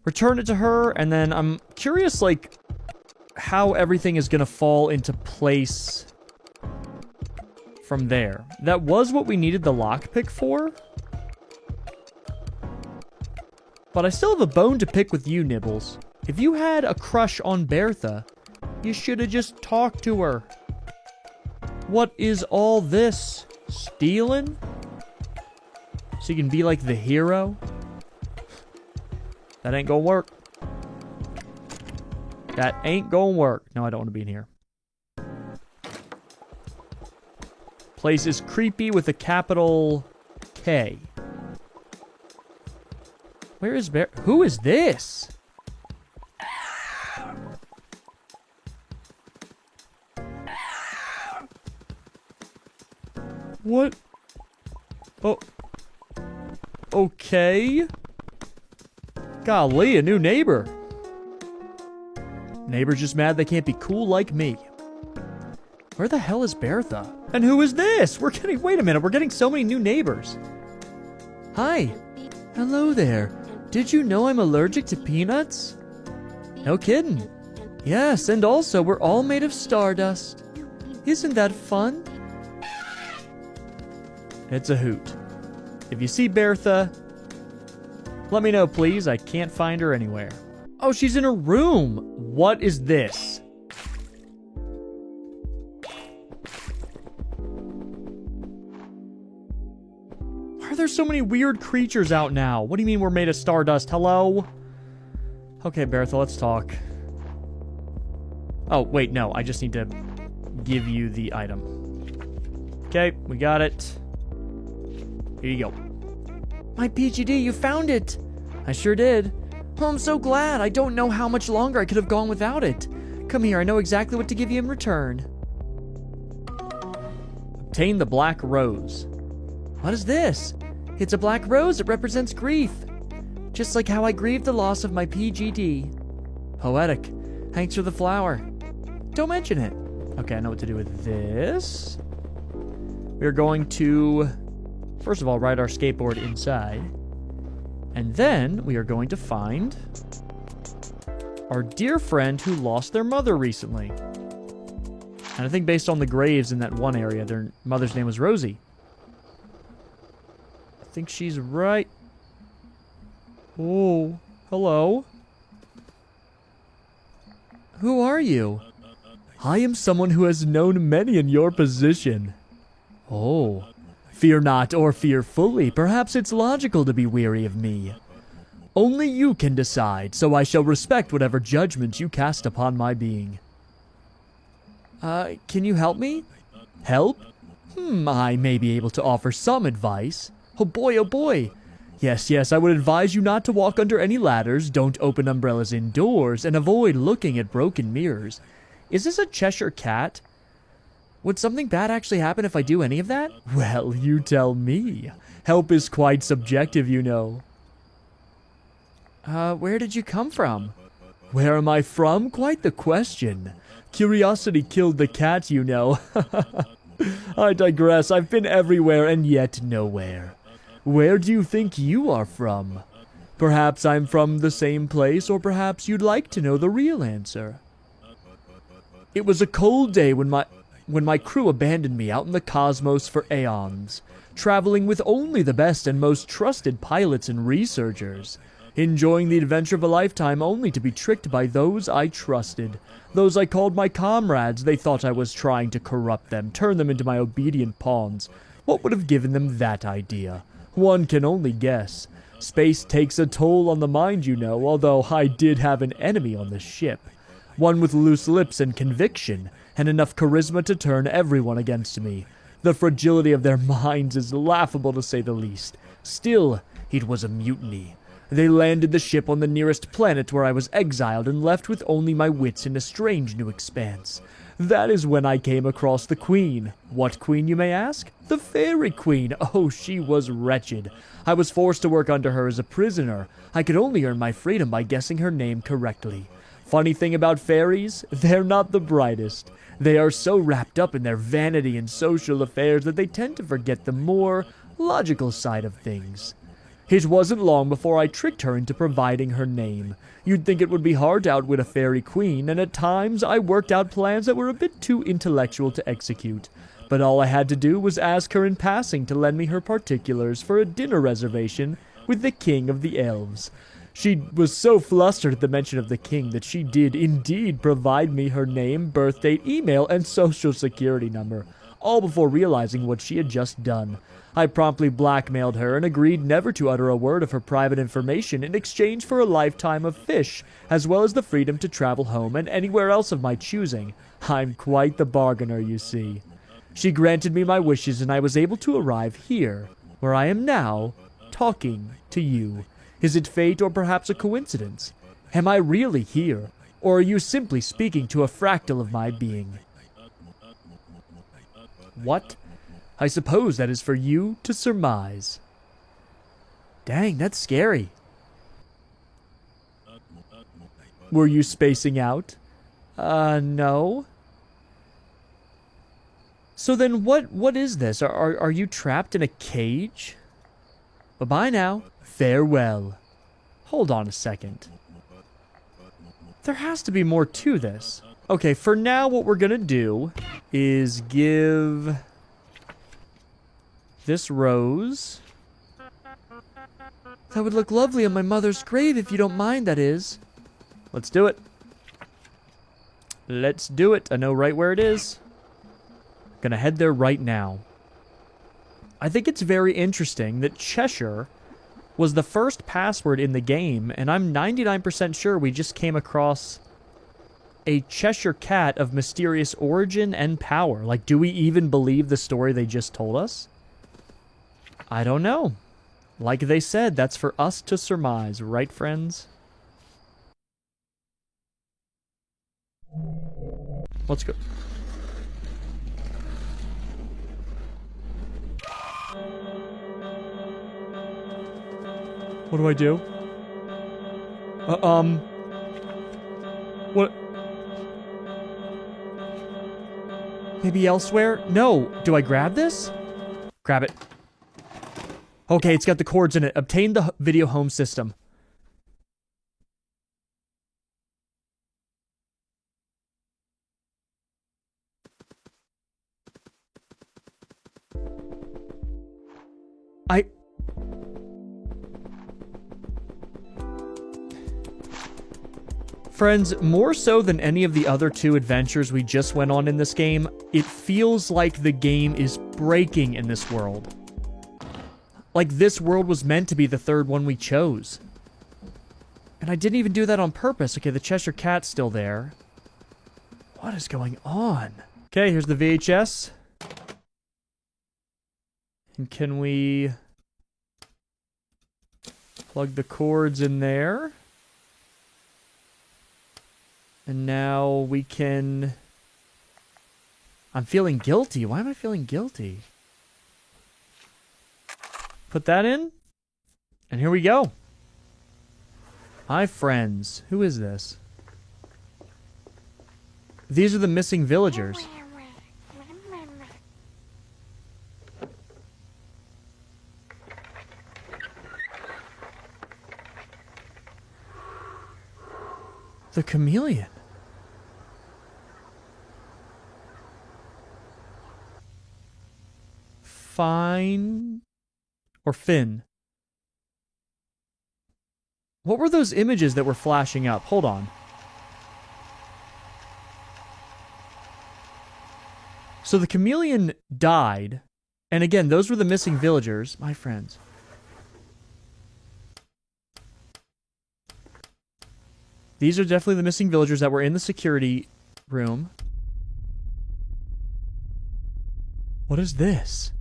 return it to her, and then I'm curious, like, how everything is gonna fall into place from there. That was what we needed the lockpick for. But I still have a bone to pick with you, Nibbles. If you had a crush on Bertha, you should have just talked to her. What is all this? Stealing? So you can be like the hero? That ain't gonna work. That ain't gonna work. No, I don't want to be in here. Place is creepy with a capital K. Where is Bear? Who is this? What? Oh. Okay. Golly, a new neighbor. Neighbor's just mad they can't be cool like me. Where the hell is Bertha? And who is this? Wait a minute, we're getting so many new neighbors. Hi. Hello there. Did you know I'm allergic to peanuts? No kidding. Yes, and also we're all made of stardust. Isn't that fun? It's a hoot. If you see Bertha, let me know, please. I can't find her anywhere. Oh, she's in her room. What is this? Why are there so many weird creatures out now? What do you mean we're made of stardust? Hello? Okay, Bertha, let's talk. Oh, wait, no. I just need to give you the item. Okay, we got it. Here you go. My PGD, you found it! I sure did. Oh, I'm so glad. I don't know how much longer I could have gone without it. Come here, I know exactly what to give you in return. Obtain the black rose. What is this? It's a black rose. It represents grief. Just like how I grieved the loss of my PGD. Poetic. Thanks for the flower. Don't mention it. Okay, I know what to do with this. We're going to, first of all, ride our skateboard inside. And then we are going to find our dear friend who lost their mother recently. And I think based on the graves in that one area, their mother's name was Rosie. I think she's right. Oh, hello. Who are you? I am someone who has known many in your position. Oh. Fear not or fear fully. Perhaps it's logical to be weary of me. Only you can decide, so I shall respect whatever judgment you cast upon my being. Can you help me? Help? I may be able to offer some advice. Oh boy, oh boy. Yes, I would advise you not to walk under any ladders, don't open umbrellas indoors, and avoid looking at broken mirrors. Is this a Cheshire cat? Would something bad actually happen if I do any of that? Well, you tell me. Help is quite subjective, you know. Where did you come from? Where am I from? Quite the question. Curiosity killed the cat, you know. I digress. I've been everywhere and yet nowhere. Where do you think you are from? Perhaps I'm from the same place, or perhaps you'd like to know the real answer. It was a cold day when my crew abandoned me out in the cosmos for aeons, traveling with only the best and most trusted pilots and researchers, enjoying the adventure of a lifetime only to be tricked by those I trusted, those I called my comrades. They thought I was trying to corrupt them, turn them into my obedient pawns. What would have given them that idea? One can only guess. Space takes a toll on the mind, you know, although I did have an enemy on the ship. One with loose lips and conviction, and enough charisma to turn everyone against me. The fragility of their minds is laughable, to say the least. Still, it was a mutiny. They landed the ship on the nearest planet where I was exiled and left with only my wits in a strange new expanse. That is when I came across the Queen. What Queen, you may ask? The Fairy Queen. Oh, she was wretched. I was forced to work under her as a prisoner. I could only earn my freedom by guessing her name correctly. Funny thing about fairies, they're not the brightest. They are so wrapped up in their vanity and social affairs that they tend to forget the more logical side of things. It wasn't long before I tricked her into providing her name. You'd think it would be hard to outwit a fairy queen, and at times I worked out plans that were a bit too intellectual to execute. But all I had to do was ask her in passing to lend me her particulars for a dinner reservation with the king of the elves. She was so flustered at the mention of the king that she did indeed provide me her name, birth date, email, and social security number, all before realizing what she had just done. I promptly blackmailed her and agreed never to utter a word of her private information in exchange for a lifetime of fish, as well as the freedom to travel home and anywhere else of my choosing. I'm quite the bargainer, you see. She granted me my wishes, and I was able to arrive here, where I am now, talking to you. Is it fate or perhaps a coincidence? Am I really here, or are you simply speaking to a fractal of my being? What? I suppose that is for you to surmise. Dang, that's scary. Were you spacing out? No. So then what is this? Are you trapped in a cage? Bye-bye now. Farewell. Hold on a second. There has to be more to this. Okay, for now what we're gonna do is give this rose. That would look lovely on my mother's grave if you don't mind, that is. Let's do it. Let's do it. I know right where it is. Gonna head there right now. I think it's very interesting that Cheshire was the first password in the game, and I'm 99% sure we just came across a Cheshire cat of mysterious origin and power. Like, do we even believe the story they just told us? I don't know. Like they said, that's for us to surmise, right, friends? Let's go. What do I do? What? Maybe elsewhere? No. Do I grab this? Grab it. Okay, it's got the cords in it. Obtain the video home system. Friends, more so than any of the other two adventures we just went on in this game, it feels like the game is breaking in this world. Like this world was meant to be the third one we chose. And I didn't even do that on purpose. Okay, the Cheshire Cat's still there. What is going on? Okay, here's the VHS. And can we plug the cords in there? And now we can... I'm feeling guilty. Why am I feeling guilty? Put that in. And here we go. Hi, friends. Who is this? These are the missing villagers. The chameleon. Fine. Or Finn. What were those images that were flashing up? Hold on. So the chameleon died. And again, those were the missing villagers. My friends. These are definitely the missing villagers that were in the security room. What is this?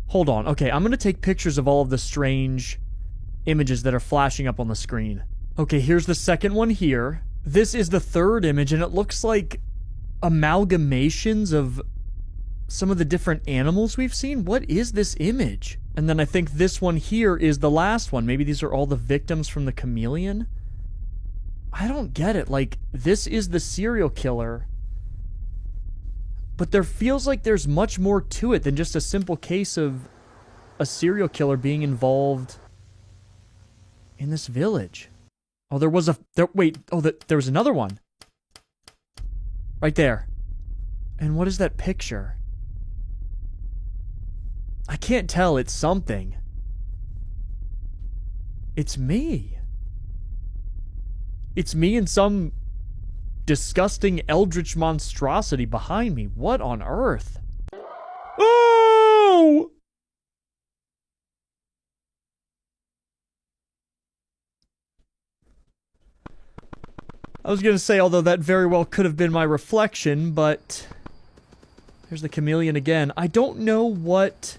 Hold on. Okay, I'm going to take pictures of all of the strange images that are flashing up on the screen. Okay, here's the second one here. This is the third image, and it looks like amalgamations of some of the different animals we've seen. What is this image? And then I think this one here is the last one. Maybe these are all the victims from the chameleon? I don't get it. Like, this is the serial killer. But there feels like there's much more to it than just a simple case of a serial killer being involved in this village. Oh, there was a... there was another one. Right there. And what is that picture? I can't tell. It's something. It's me. It's me and some disgusting eldritch monstrosity behind me. What on earth? Oh! I was gonna say, although that very well could have been my reflection, but... There's the chameleon again. I don't know what...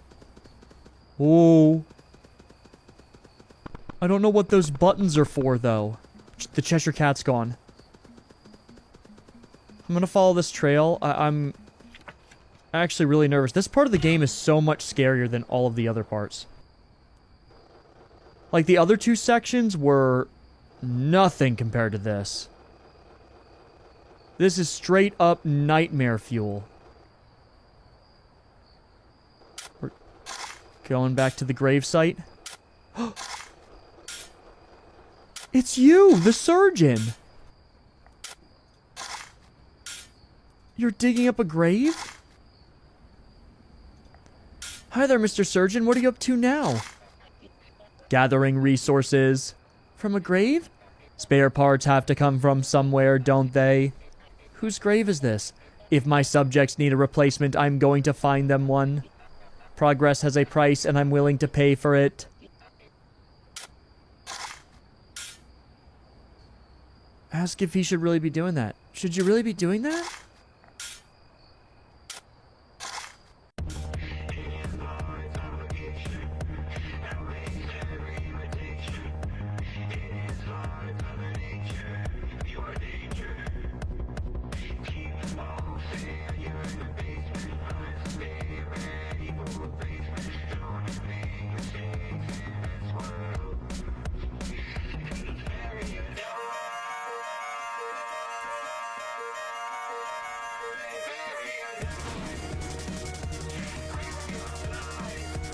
Oh. I don't know what those buttons are for, though. The Cheshire Cat's gone. I'm gonna follow this trail. I'm actually really nervous. This part of the game is so much scarier than all of the other parts. Like, the other two sections were nothing compared to this. This is straight up nightmare fuel. We're going back to the gravesite. It's you, the surgeon! You're digging up a grave? Hi there, Mr. Surgeon. What are you up to now? Gathering resources. From a grave? Spare parts have to come from somewhere, don't they? Whose grave is this? If my subjects need a replacement, I'm going to find them one. Progress has a price, and I'm willing to pay for it. Ask if he should really be doing that. Should you really be doing that?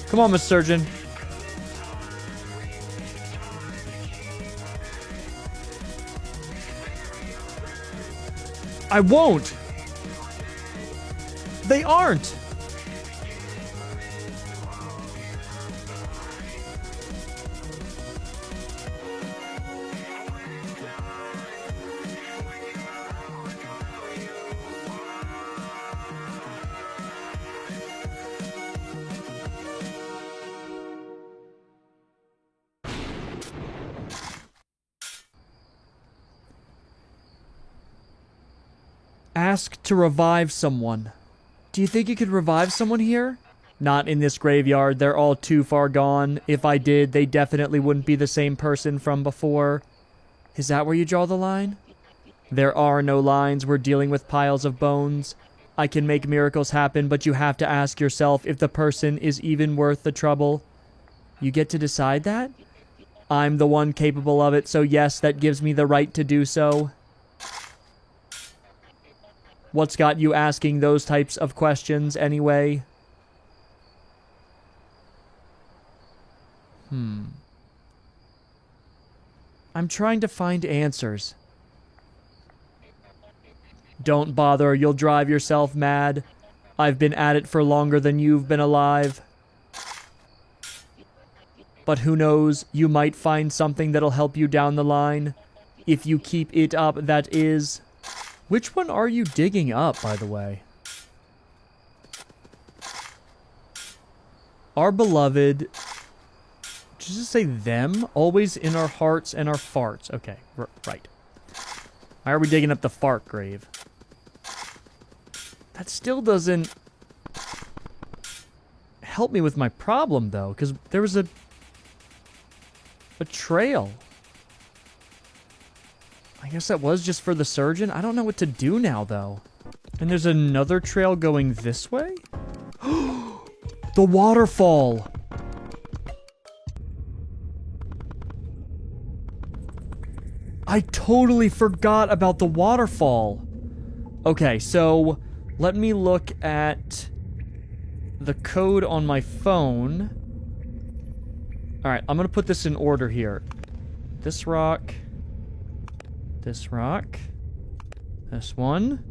Come on, Miss Surgeon. I won't. They aren't. Ask to revive someone. Do you think you could revive someone here? Not in this graveyard. They're all too far gone. If I did, they definitely wouldn't be the same person from before. Is that where you draw the line? There are no lines. We're dealing with piles of bones. I can make miracles happen, but you have to ask yourself if the person is even worth the trouble. You get to decide that? I'm the one capable of it, so yes, that gives me the right to do so. What's got you asking those types of questions, anyway? I'm trying to find answers. Don't bother, you'll drive yourself mad. I've been at it for longer than you've been alive. But who knows, you might find something that'll help you down the line. If you keep it up, that is... Which one are you digging up, by the way? Our beloved... Just to say them, always in our hearts and our farts. Okay, right. Why are we digging up the fart grave? That still doesn't help me with my problem, though, because there was a trail. I guess that was just for the surgeon. I don't know what to do now, though. And there's another trail going this way? The waterfall! I totally forgot about the waterfall. Okay, so let me look at the code on my phone. Alright, I'm gonna put this in order here. This rock. This rock. This one.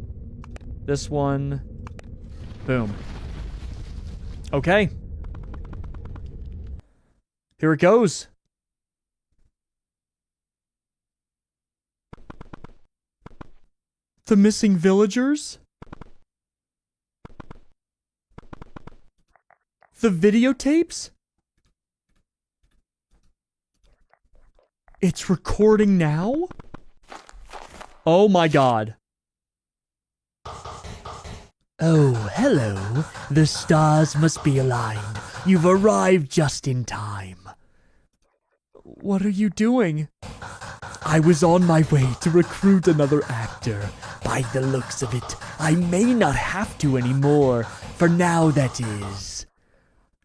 This one. Boom. Okay. Here it goes. The missing villagers? The videotapes? It's recording now? Oh my god. Oh, hello. The stars must be aligned. You've arrived just in time. What are you doing? I was on my way to recruit another actor. By the looks of it, I may not have to anymore. For now, that is.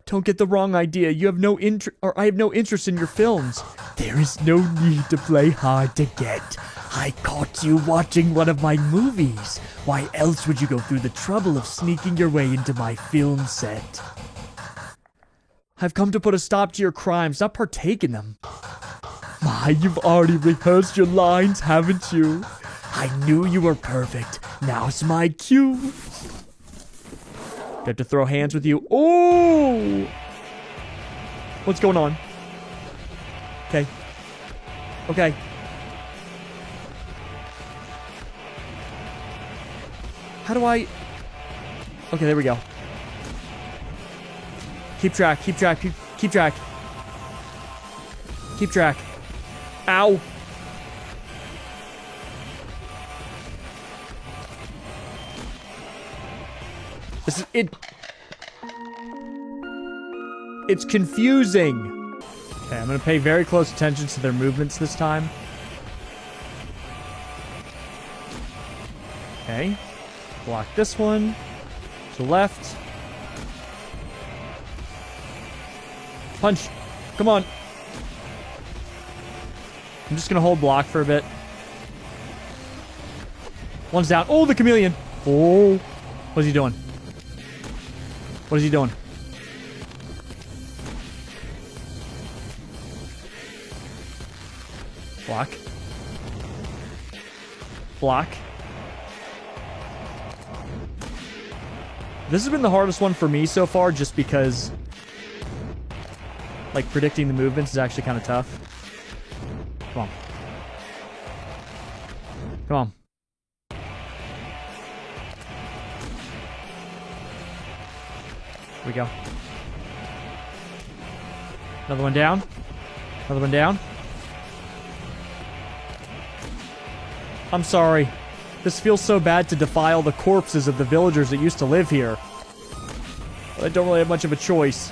Don't get the wrong idea. You have no I have no interest in your films. There is no need to play hard to get. I caught you watching one of my movies. Why else would you go through the trouble of sneaking your way into my film set? I've come to put a stop to your crimes, not partake in them. My, you've already rehearsed your lines, haven't you? I knew you were perfect. Now's my cue. I have to throw hands with you. Oh! What's going on? Okay. Okay. How do I... Okay, there we go. Keep track, keep track, keep track. Keep track. Ow! This is it. It's confusing. Okay, I'm gonna pay very close attention to their movements this time. Okay. Block this one. To the left. Punch. Come on. I'm just gonna hold block for a bit. One's down. Oh, the chameleon. Oh. What's he doing? What is he doing? Block. Block. This has been the hardest one for me so far, just because, like, predicting the movements is actually kind of tough. Come on. Come on. Here we go. Another one down. Another one down. I'm sorry. This feels so bad to defile the corpses of the villagers that used to live here. But I don't really have much of a choice.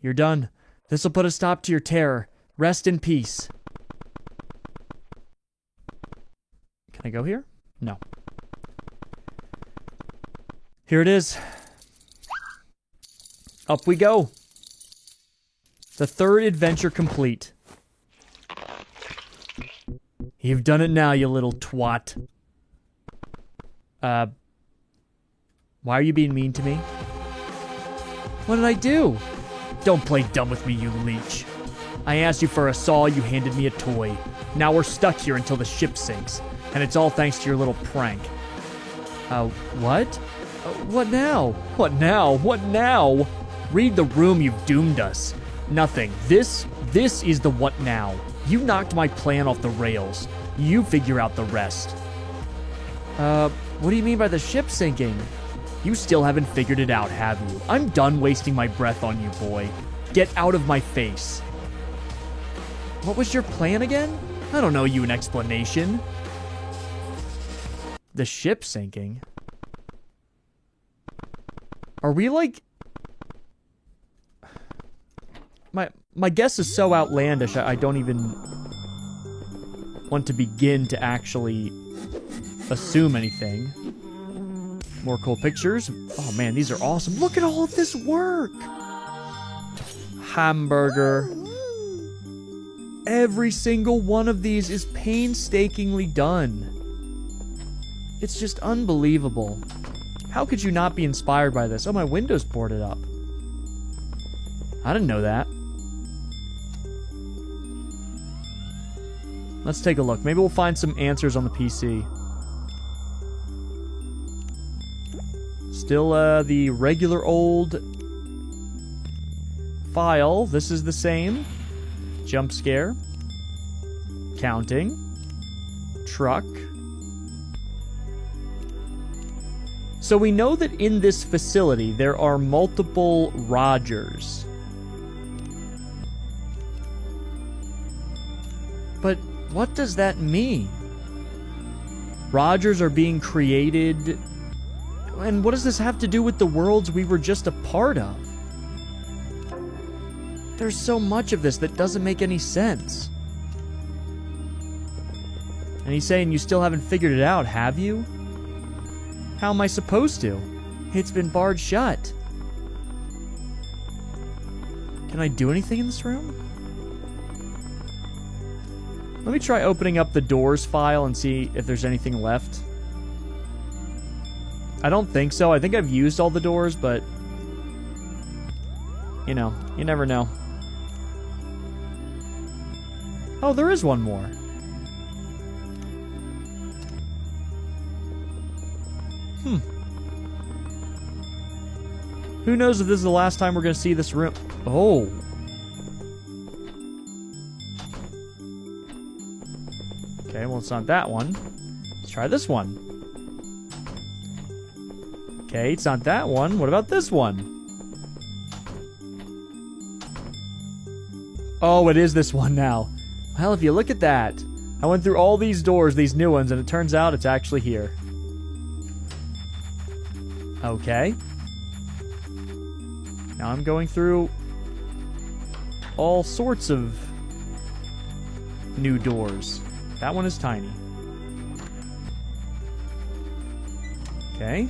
You're done. This'll put a stop to your terror. Rest in peace. Can I go here? No. Here it is. Up we go. The third adventure complete. You've done it now, you little twat. Why are you being mean to me? What did I do? Don't play dumb with me, you leech. I asked you for a saw, you handed me a toy. Now we're stuck here until the ship sinks. And it's all thanks to your little prank. What? What now? What now? What now? Read the room, you've doomed us. Nothing. This is the what now. You knocked my plan off the rails. You figure out the rest. What do you mean by the ship sinking? You still haven't figured it out, have you? I'm done wasting my breath on you, boy. Get out of my face. What was your plan again? I don't owe you an explanation. The ship sinking? Are we like... My guess is so outlandish, I don't even want to begin to actually assume anything. More cool pictures. Oh man, these are awesome. Look at all of this work. Hamburger. Every single one of these is painstakingly done. It's just unbelievable. How could you not be inspired by this? Oh, my window's boarded up. I didn't know that. Let's take a look. Maybe we'll find some answers on the PC. Still, the regular old file. This is the same. Jump scare. Counting. Truck. So we know that in this facility there are multiple Rogers. But what does that mean? Rogers are being created. And what does this have to do with the worlds we were just a part of? There's so much of this that doesn't make any sense. And he's saying you still haven't figured it out, have you? How am I supposed to? It's been barred shut. Can I do anything in this room? Let me try opening up the doors file and see if there's anything left. I don't think so. I think I've used all the doors, but... you know, you never know. Oh, there is one more. Who knows if this is the last time we're going to see this room. Oh. Okay, well, it's not that one. Let's try this one. Okay, it's not that one. What about this one? Oh, it is this one now. Well, if you look at that, I went through all these doors, these new ones, and it turns out it's actually here. Okay. Now I'm going through all sorts of new doors. That one is tiny. Okay.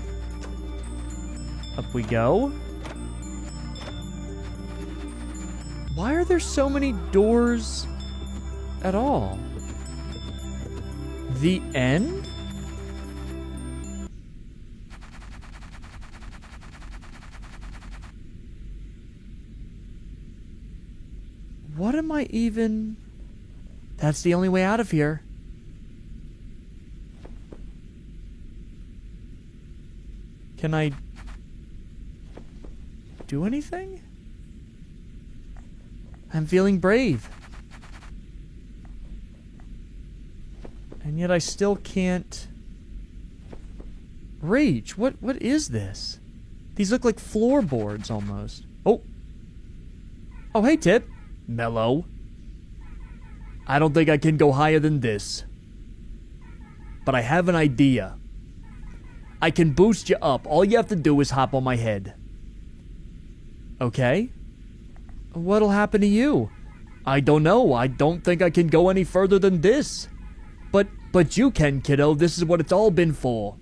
Up we go. Why are there so many doors at all? The end? What am I even... That's the only way out of here. Can I do anything? I'm feeling brave. And yet I still can't reach. What is this? These look like floorboards almost. Oh. Oh, hey, Tip. Mellow. I don't think I can go higher than this. But I have an idea. I can boost you up. All you have to do is hop on my head. Okay? What'll happen to you? I don't know. I don't think I can go any further than this. But you can, kiddo. This is what it's all been for.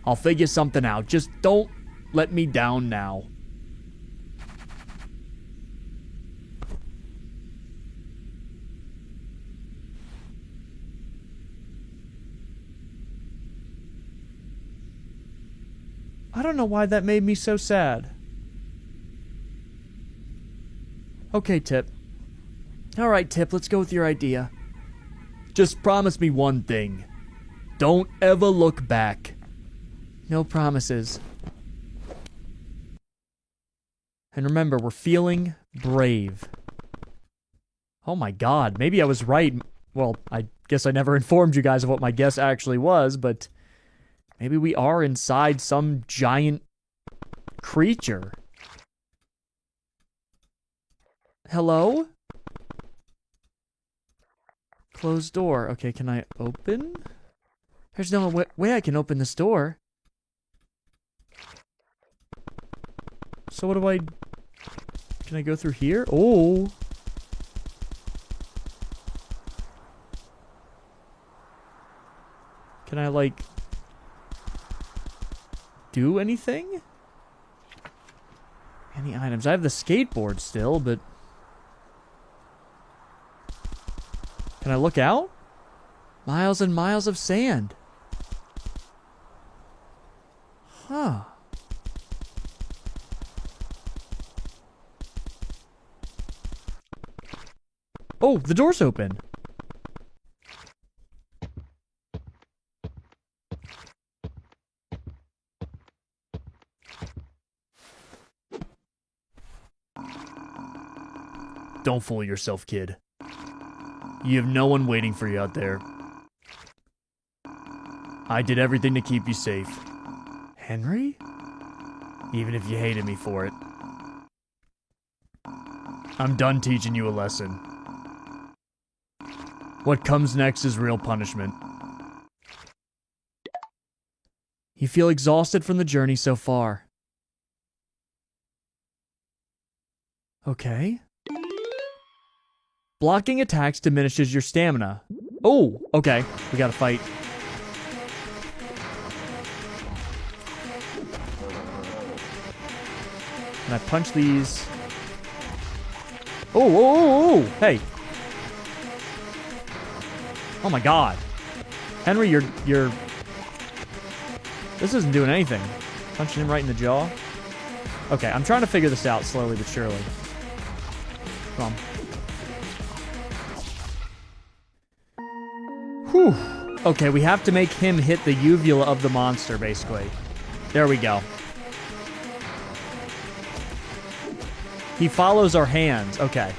I'll figure something out. Just don't let me down now. I don't know why that made me so sad. Okay, Tip. Alright, Tip, let's go with your idea. Just promise me one thing. Don't ever look back. No promises. And remember, we're feeling brave. Oh my god, maybe I was right. Well, I guess I never informed you guys of what my guess actually was, but... maybe we are inside some giant creature. Hello? Closed door. Okay, can I open? There's no way I can open this door. So what do I... can I go through here? Oh. Can I, like... do anything? Any items? I have the skateboard still, but... can I look out? Miles and miles of sand. Huh. Oh, the door's open. Don't fool yourself, kid. You have no one waiting for you out there. I did everything to keep you safe. Henry? Even if you hated me for it. I'm done teaching you a lesson. What comes next is real punishment. You feel exhausted from the journey so far. Okay. Blocking attacks diminishes your stamina. Oh, okay. We gotta fight. Can I punch these? Oh, hey. Oh my god. Henry, you're... This isn't doing anything. Punching him right in the jaw. Okay, I'm trying to figure this out slowly but surely. Come on. Whew. Okay, we have to make him hit the uvula of the monster, basically. There we go. He follows our hands. Okay.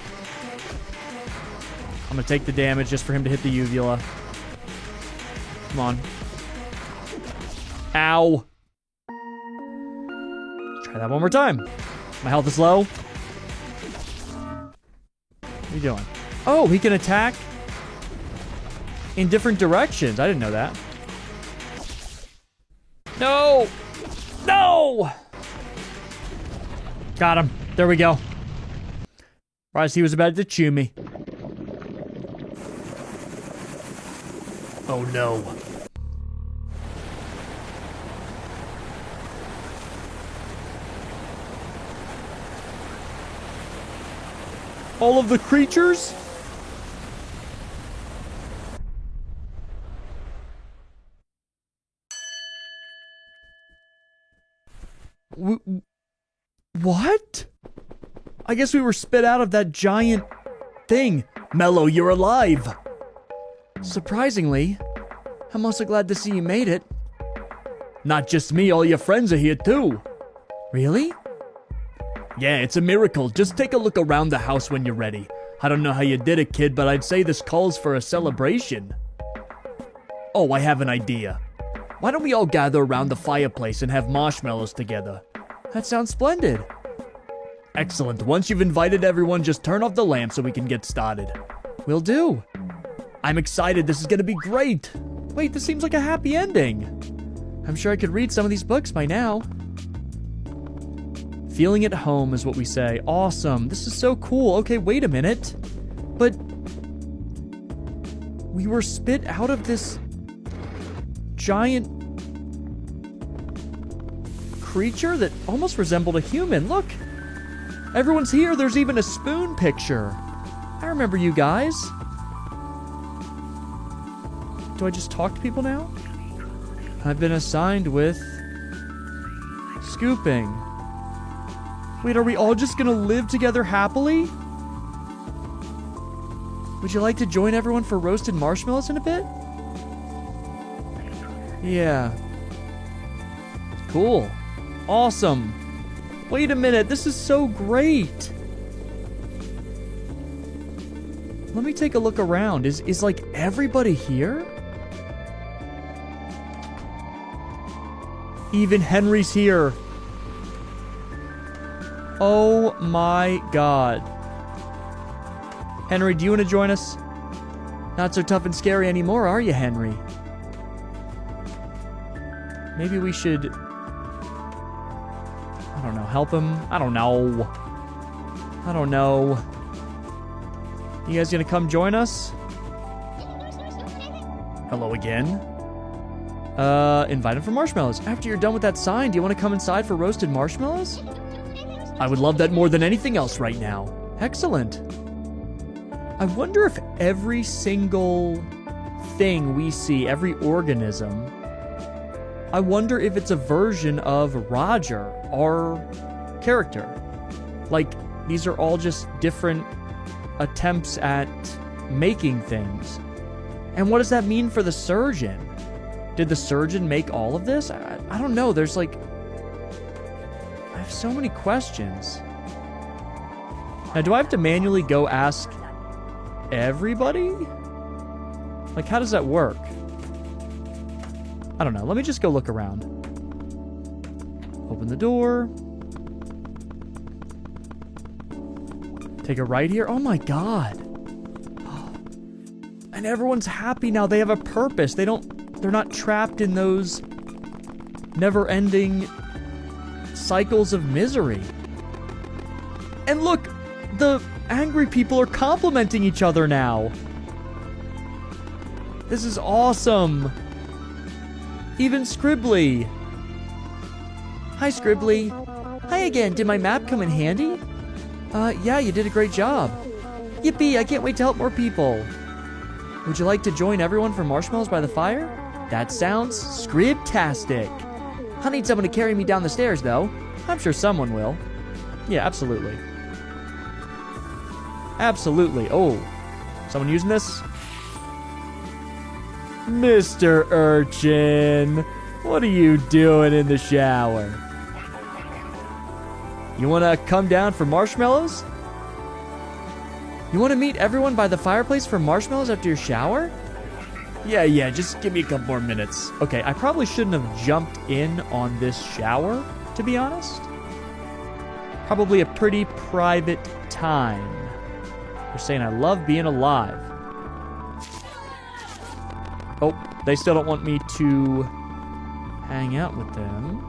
I'm gonna take the damage just for him to hit the uvula. Come on. Ow. Try that one more time. My health is low. What are you doing? Oh, he can attack in different directions. I didn't know that. No! No! Got him. There we go. Right, he was about to chew me. Oh no. All of the creatures? What? I guess we were spit out of that giant thing. Mello, you're alive. Surprisingly, I'm also glad to see you made it. Not just me, all your friends are here too. Really? Yeah, it's a miracle. Just take a look around the house when you're ready. I don't know how you did it, kid, but I'd say this calls for a celebration. Oh, I have an idea. Why don't we all gather around the fireplace and have marshmallows together? That sounds splendid. Excellent. Once you've invited everyone, just turn off the lamp so we can get started. Will do. I'm excited. This is gonna be great. Wait, this seems like a happy ending. I'm sure I could read some of these books by now. Feeling at home is what we say. Awesome. This is so cool. Okay, wait a minute. But we were spit out of this giant creature that almost resembled a human. Look. Everyone's here. There's even a spoon picture. I remember you guys. Do I just talk to people now? I've been assigned with scooping. Wait, are we all just gonna live together happily? Would you like to join everyone for roasted marshmallows in a bit? Yeah. Cool. Awesome. Wait a minute, this is so great. Let me take a look around. Is like everybody here? Even Henry's here. Oh my god. Henry, do you want to join us? Not so tough and scary anymore, are you, Henry? Maybe we should... I don't know, help him? I don't know. I don't know. You guys gonna come join us? Hello again. Invite him for marshmallows. After you're done with that sign, do you want to come inside for roasted marshmallows? I would love that more than anything else right now. Excellent. I wonder if every single thing we see, every organism, I wonder if it's a version of Roger, our character. Like, these are all just different attempts at making things. And what does that mean for the surgeon? Did the surgeon make all of this? I don't know. There's like... I have so many questions. Now, do I have to manually go ask everybody? Like, how does that work? I don't know. Let me just go look around. Open the door. Take a right here. Oh my god. And everyone's happy now. They have a purpose. They're not trapped in those never-ending cycles of misery. And look, the angry people are complimenting each other now. This is awesome. Even Scribbly. Hi, Scribbly. Hi again. Did my map come in handy? Yeah, you did a great job. Yippee, I can't wait to help more people. Would you like to join everyone for Marshmallows by the Fire? That sounds scribtastic. I need someone to carry me down the stairs, though. I'm sure someone will. Yeah, absolutely. Absolutely. Oh, someone using this? Mr. Urchin, what are you doing in the shower? You want to come down for marshmallows? You want to meet everyone by the fireplace for marshmallows after your shower? Yeah, just give me a couple more minutes. Okay, I probably shouldn't have jumped in on this shower, to be honest. Probably a pretty private time. They're saying I love being alive. Oh, they still don't want me to hang out with them.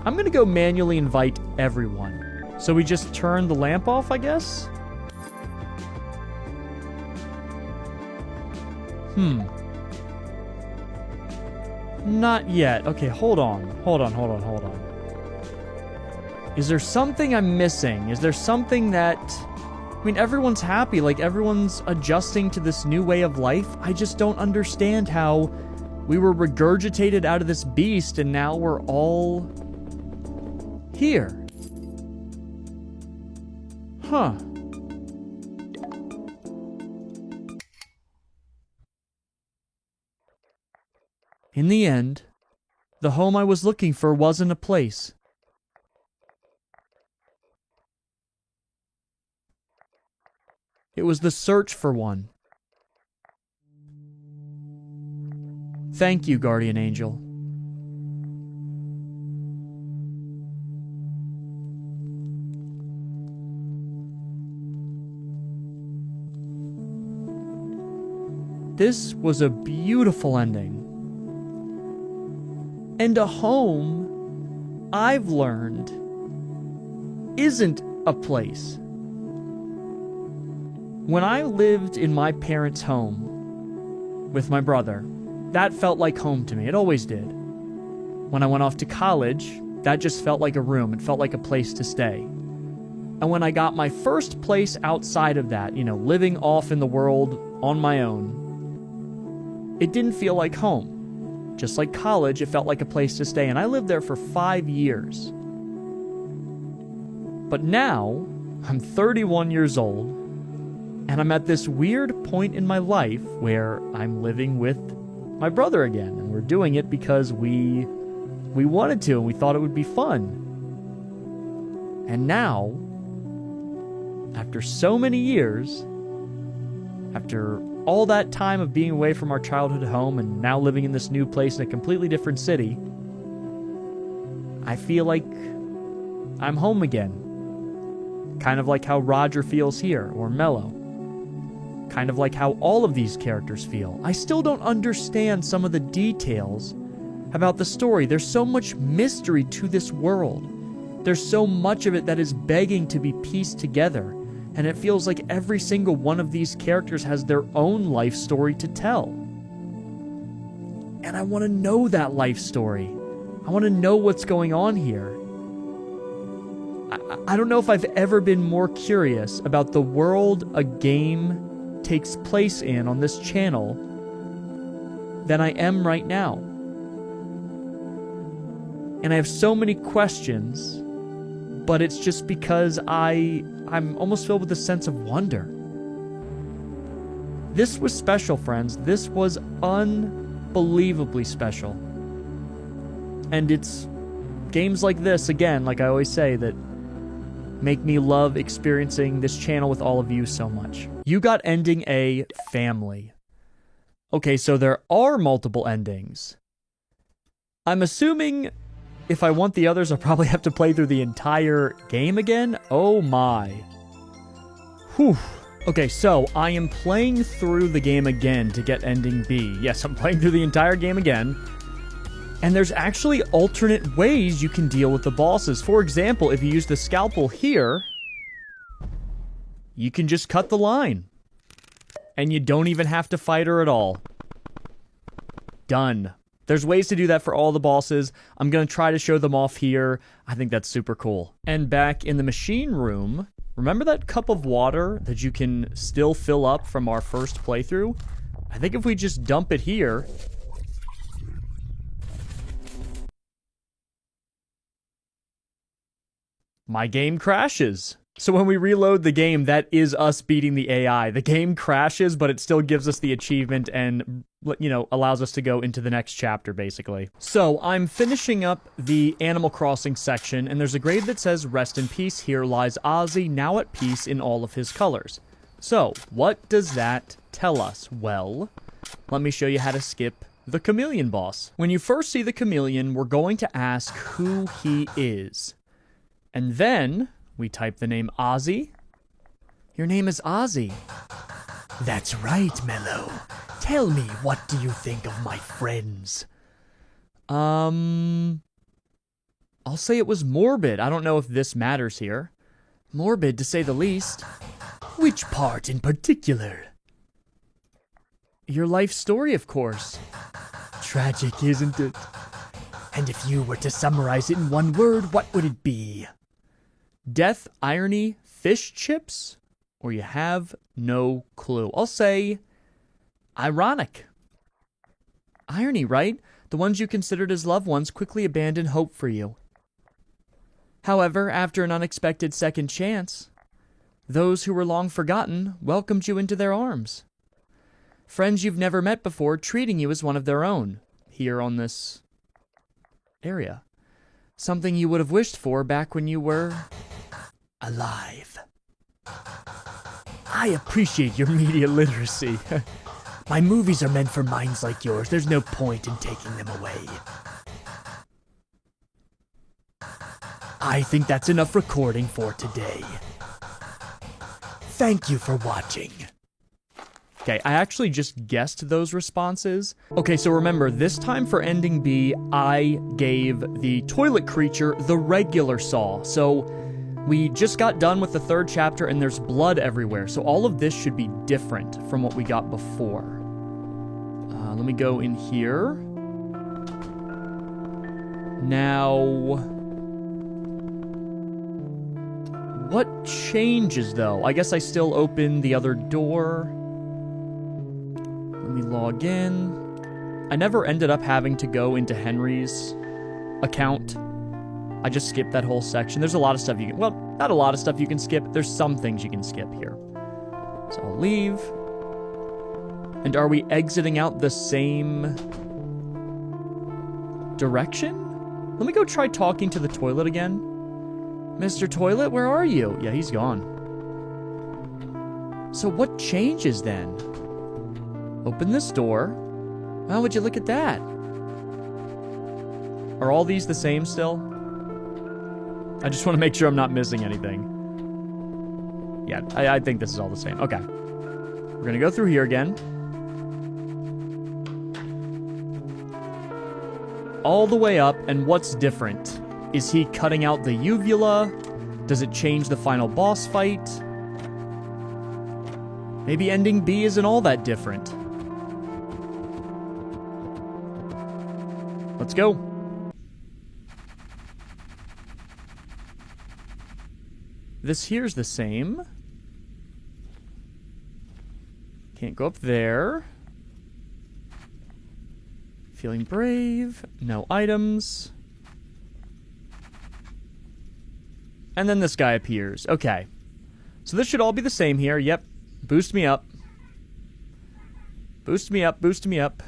I'm going to go manually invite everyone. So we just turn the lamp off, I guess? Not yet. Okay, hold on. Is there something I'm missing? Is there something that... I mean, everyone's happy. Like, everyone's adjusting to this new way of life. I just don't understand how we were regurgitated out of this beast and now we're all here. Huh. In the end, the home I was looking for wasn't a place. It was the search for one. Thank you, Guardian Angel. This was a beautiful ending. And a home, I've learned, isn't a place. When I lived in my parents' home with my brother, that felt like home to me. It always did. When I went off to college, that just felt like a room. It felt like a place to stay. And when I got my first place outside of that, living off in the world on my own, it didn't feel like home. Just like college, it felt like a place to stay. And I lived there for 5 years. But now, I'm 31 years old, and I'm at this weird point in my life where I'm living with my brother again. And we're doing it because we wanted to, and we thought it would be fun. And now, after so many years, after all that time of being away from our childhood home and now living in this new place in a completely different city, I feel like I'm home again. Kind of like how Roger feels here, or Mello. Kind of like how all of these characters feel. I still don't understand some of the details about the story. There's so much mystery to this world. There's so much of it that is begging to be pieced together. And it feels like every single one of these characters has their own life story to tell. And I want to know that life story. I want to know what's going on here. I don't know if I've ever been more curious about the world a game takes place in on this channel than I am right now. And I have so many questions, but it's just because I'm almost filled with a sense of wonder. This was special, friends. This was unbelievably special. And it's games like this, again, like I always say, that make me love experiencing this channel with all of you so much. You got ending A, family. Okay, so there are multiple endings. I'm assuming if I want the others, I'll probably have to play through the entire game again. Oh my. Whew. Okay, so I am playing through the game again to get ending B. Yes, I'm playing through the entire game again. And there's actually alternate ways you can deal with the bosses. For example, if you use the scalpel here, you can just cut the line. And you don't even have to fight her at all. Done. There's ways to do that for all the bosses. I'm going to try to show them off here. I think that's super cool. And back in the machine room, remember that cup of water that you can still fill up from our first playthrough? I think if we just dump it here... my game crashes. So when we reload the game, that is us beating the AI. The game crashes, but it still gives us the achievement and, you know, allows us to go into the next chapter, basically. So I'm finishing up the Animal Crossing section, and there's a grade that says, "Rest in peace, here lies Ozzy, now at peace in all of his colors." So, what does that tell us? Well, let me show you how to skip the chameleon boss. When you first see the chameleon, we're going to ask who he is. And then... we type the name Ozzy. Your name is Ozzy. That's right, Mello. Tell me, what do you think of my friends? I'll say it was morbid. I don't know if this matters here. Morbid, to say the least. Which part in particular? Your life story, of course. Tragic, isn't it? And if you were to summarize it in one word, what would it be? Death, irony, fish chips, or you have no clue. I'll say ironic. Irony, right? The ones you considered as loved ones quickly abandoned hope for you. However, after an unexpected second chance, those who were long forgotten welcomed you into their arms. Friends you've never met before treating you as one of their own, here on this area. Something you would have wished for back when you were... alive. I appreciate your media literacy. My movies are meant for minds like yours. There's no point in taking them away. I think that's enough recording for today. Thank you for watching. Okay, I actually just guessed those responses. Okay, so remember, this time for ending B, I gave the toilet creature the regular saw. So we just got done with the third chapter and there's blood everywhere. So all of this should be different from what we got before. Let me go in here. Now, what changes though? I guess I still open the other door. Let me log in. I never ended up having to go into Henry's account. I just skipped that whole section. There's a lot of stuff you can... well, not a lot of stuff you can skip. There's some things you can skip here. So I'll leave. And are we exiting out the same direction? Let me go try talking to the toilet again. Mr. Toilet, where are you? Yeah, he's gone. So what changes then? Open this door. Wow, would you look at that? Are all these the same still? I just want to make sure I'm not missing anything. Yeah, I think this is all the same. Okay. We're going to go through here again. All the way up, and what's different? Is he cutting out the uvula? Does it change the final boss fight? Maybe ending B isn't all that different. Let's go. This here's the same. Can't go up there. Feeling brave. No items. And then this guy appears. Okay. So this should all be the same here. Yep. Boost me up. Boost me up, boost me up.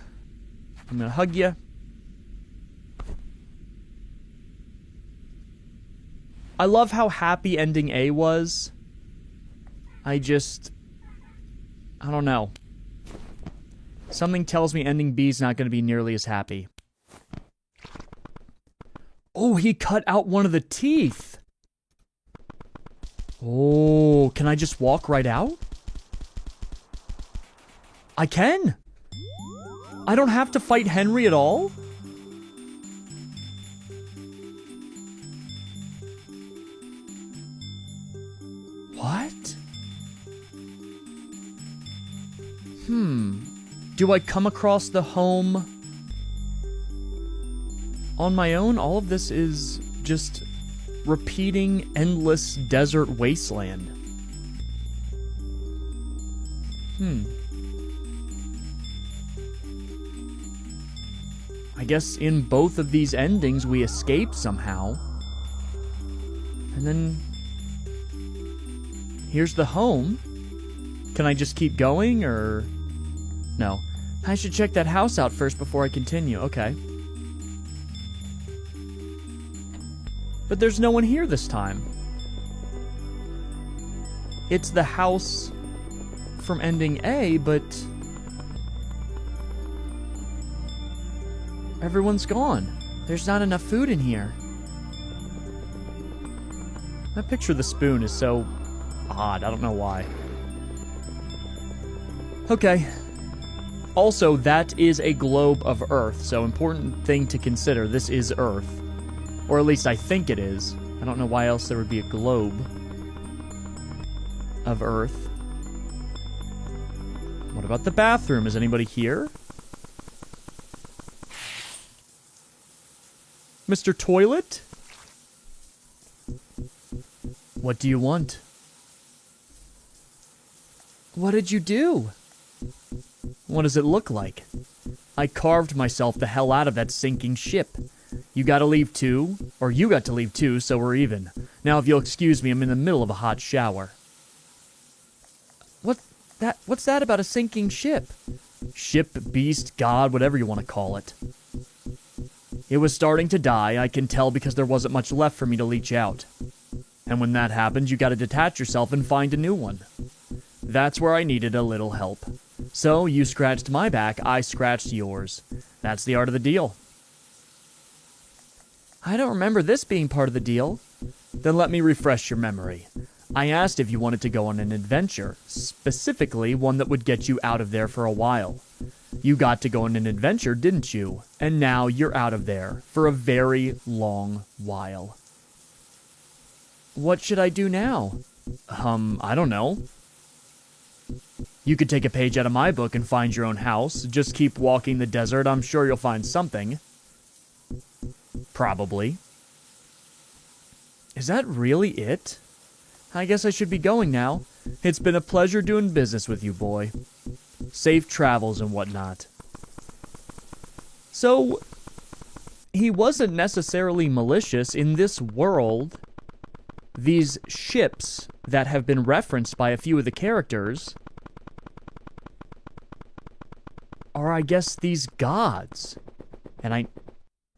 I'm gonna hug you. I love how happy ending A was. I don't know. Something tells me ending B is not going to be nearly as happy. Oh, he cut out one of the teeth. Oh, can I just walk right out? I can. I don't have to fight Henry at all? What? Do I come across the home on my own? All of this is just repeating endless desert wasteland. I guess in both of these endings we escape somehow. And then here's the home. Can I just keep going, or no? I should check that house out first before I continue. Okay. But there's no one here this time. It's the house from ending A, but everyone's gone. There's not enough food in here. That picture of the spoon is so odd. I don't know why. Okay. Also, that is a globe of Earth, so important thing to consider. This is Earth. Or at least I think it is. I don't know why else there would be a globe of Earth. What about the bathroom? Is anybody here? Mr. Toilet? What do you want? What did you do? What does it look like? I carved myself the hell out of that sinking ship. You gotta leave too, or you got to leave too, so we're even. Now, if you'll excuse me, I'm in the middle of a hot shower. What's that about a sinking ship? Ship, beast, god, whatever you want to call it. It was starting to die, I can tell, because there wasn't much left for me to leach out. And when that happens, you gotta detach yourself and find a new one. That's where I needed a little help. So, you scratched my back, I scratched yours. That's the art of the deal. I don't remember this being part of the deal. Then let me refresh your memory. I asked if you wanted to go on an adventure, specifically one that would get you out of there for a while. You got to go on an adventure, didn't you? And now you're out of there for a very long while. What should I do now? I don't know. You could take a page out of my book and find your own house. Just keep walking the desert. I'm sure you'll find something. Probably. Is that really it? I guess I should be going now. It's been a pleasure doing business with you, boy. Safe travels and whatnot. So, he wasn't necessarily malicious. In this world, these ships that have been referenced by a few of the characters are, I guess, these gods. And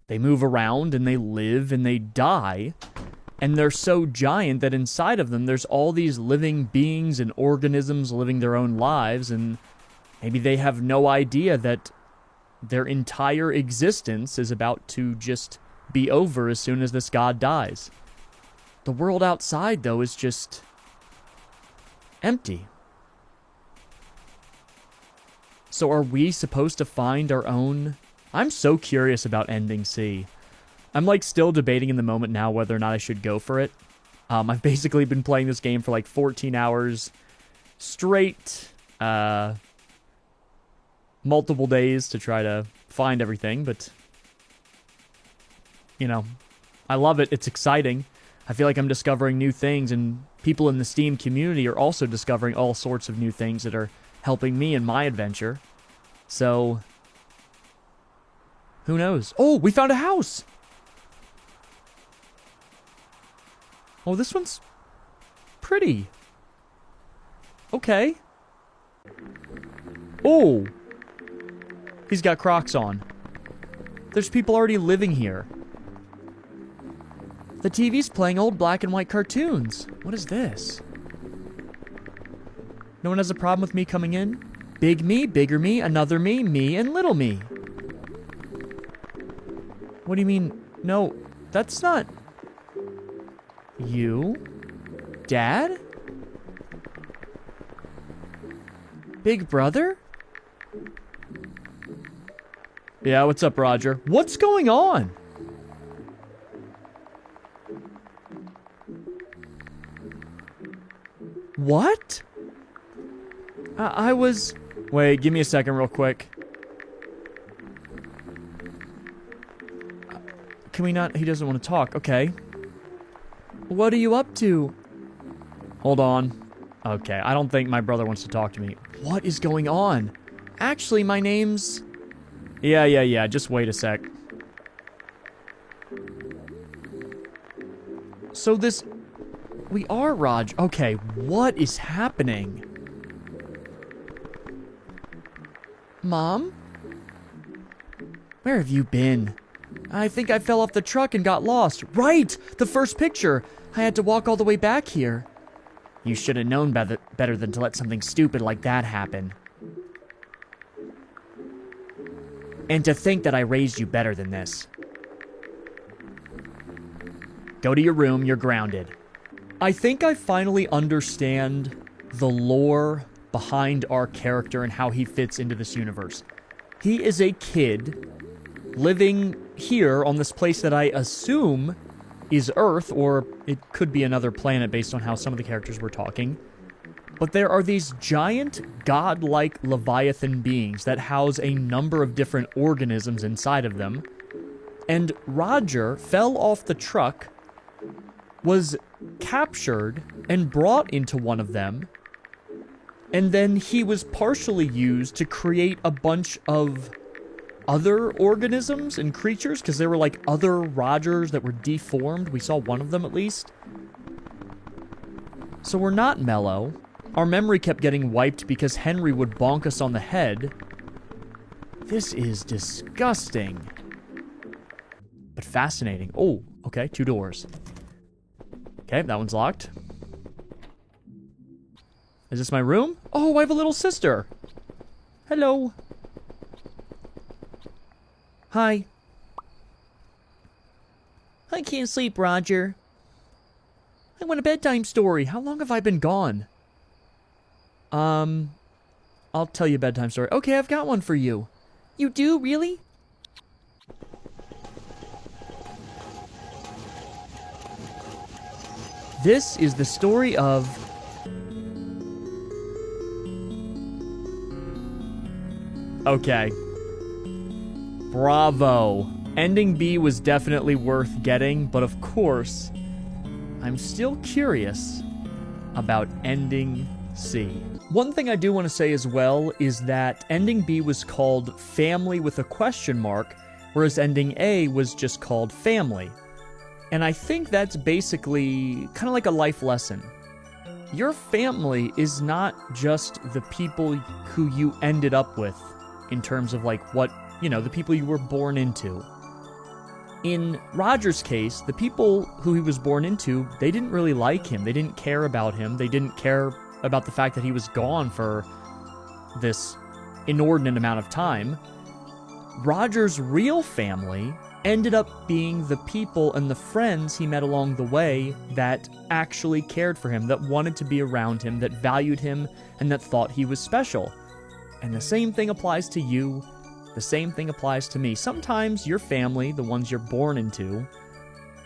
they move around and they live and they die. And they're so giant that inside of them there's all these living beings and organisms living their own lives, and maybe they have no idea that their entire existence is about to just be over as soon as this god dies. The world outside, though, is just empty. So are we supposed to find our own? I'm so curious about ending C. I'm still debating in the moment now whether or not I should go for it. I've basically been playing this game for 14 hours straight, multiple days to try to find everything, but, I love it. It's exciting. I feel like I'm discovering new things, and people in the Steam community are also discovering all sorts of new things that are helping me in my adventure. So, who knows? Oh, we found a house! Oh, this one's pretty. Okay. Oh! He's got Crocs on. There's people already living here. The TV's playing old black and white cartoons. What is this? No one has a problem with me coming in? Big me, bigger me, another me, and little me. What do you mean? No, that's not... you? Dad? Big brother? Yeah, what's up, Roger? What's going on? What? I was... Wait, give me a second real quick. Can we not... He doesn't want to talk. Okay. What are you up to? Hold on. Okay, I don't think my brother wants to talk to me. What is going on? Actually, my name's... Yeah. Just wait a sec. So this... We are Raj. Okay, what is happening? Mom? Where have you been? I think I fell off the truck and got lost. Right! The first picture! I had to walk all the way back here. You should have known better than to let something stupid like that happen. And to think that I raised you better than this. Go to your room, you're grounded. I think I finally understand the lore behind our character and how he fits into this universe. He is a kid living here on this place that I assume is Earth, or it could be another planet based on how some of the characters were talking. But there are these giant, godlike Leviathan beings that house a number of different organisms inside of them. And Roger fell off the truck, was captured, and brought into one of them. And then he was partially used to create a bunch of other organisms and creatures, because there were like other Rogers that were deformed. We saw one of them at least. So we're not mellow. Our memory kept getting wiped because Henry would bonk us on the head. This is disgusting. But fascinating. Oh, okay, 2 doors. Okay, that one's locked. Is this my room? Oh, I have a little sister. Hello. Hi. I can't sleep, Roger. I want a bedtime story. How long have I been gone? I'll tell you a bedtime story. Okay, I've got one for you. You do, really? This is the story of... Okay. Bravo. Ending B was definitely worth getting, but of course, I'm still curious about ending C. One thing I do want to say as well is that ending B was called Family with a question mark, whereas ending A was just called Family. And I think that's basically kind of like a life lesson. Your family is not just the people who you ended up with in terms of like what, you know, the people you were born into. In Roger's case, the people who he was born into, they didn't really like him. They didn't care about him. They didn't care about the fact that he was gone for this inordinate amount of time. Roger's real family ended up being the people and the friends he met along the way that actually cared for him, that wanted to be around him, that valued him, and that thought he was special. And the same thing applies to you. The same thing applies to me. Sometimes your family, the ones you're born into,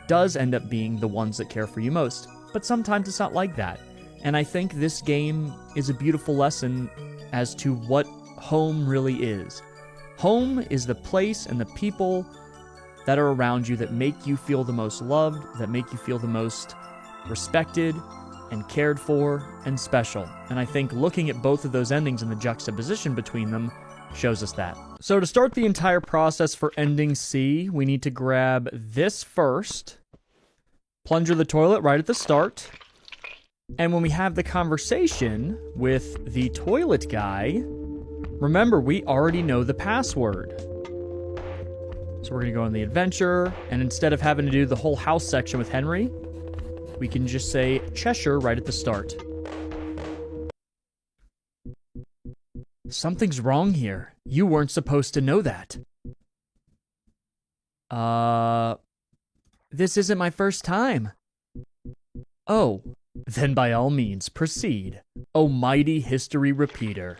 does end up being the ones that care for you most. But sometimes it's not like that. And I think this game is a beautiful lesson as to what home really is. Home is the place and the people that are around you that make you feel the most loved, that make you feel the most respected and cared for and special. And I think looking at both of those endings and the juxtaposition between them shows us that. So to start the entire process for ending C, we need to grab this first. Plunger the toilet right at the start. And when we have the conversation with the toilet guy, remember, we already know the password. So we're going to go on the adventure, and instead of having to do the whole house section with Henry, we can just say Cheshire right at the start. Something's wrong here. You weren't supposed to know that. This isn't my first time. Oh, then by all means, proceed. Oh, mighty history repeater.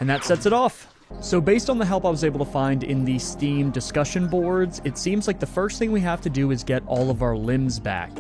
And that sets it off. So based on the help I was able to find in the Steam discussion boards, it seems like the first thing we have to do is get all of our limbs back.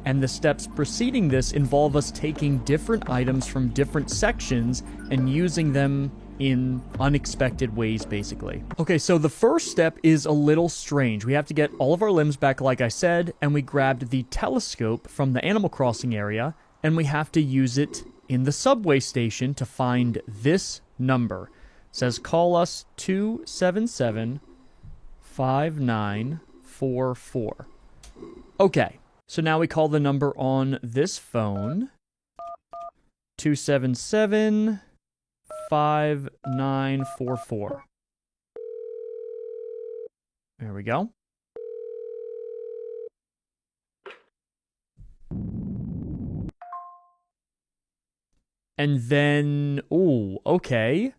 And the steps preceding this involve us taking different items from different sections and using them in unexpected ways, basically. Okay, so the first step is a little strange. We have to get all of our limbs back, like I said, and we grabbed the telescope from the Animal Crossing area, and we have to use it in the subway station to find this number. It says call us 277-5944. Okay, so now we call the number on this phone. 277-5944. There we go. And then, ooh, okay.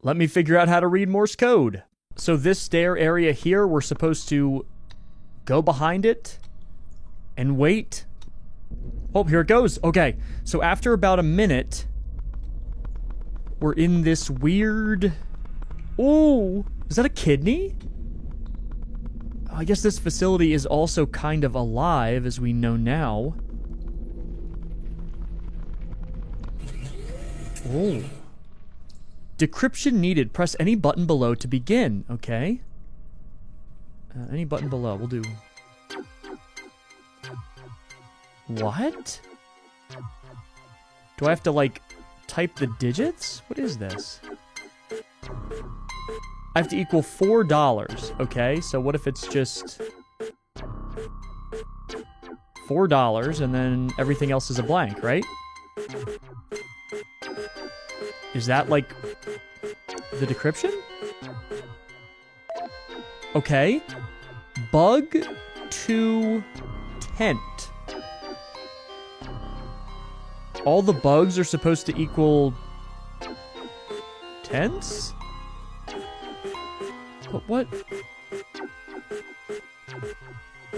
Let me figure out how to read Morse code. So this stair area here, we're supposed to go behind it and wait. Oh, here it goes. Okay, so after about a minute, we're in this weird... Ooh, is that a kidney? I guess this facility is also kind of alive, as we know now. Oh. Decryption needed. Press any button below to begin. Okay. Any button below. We'll do... What? Do I have to, like, type the digits? What is this? I have to equal $4. Okay, so what if it's just... $4 and then everything else is a blank, right? Is that, like, the decryption? Okay. Bug to tent. All the bugs are supposed to equal... tents? But what?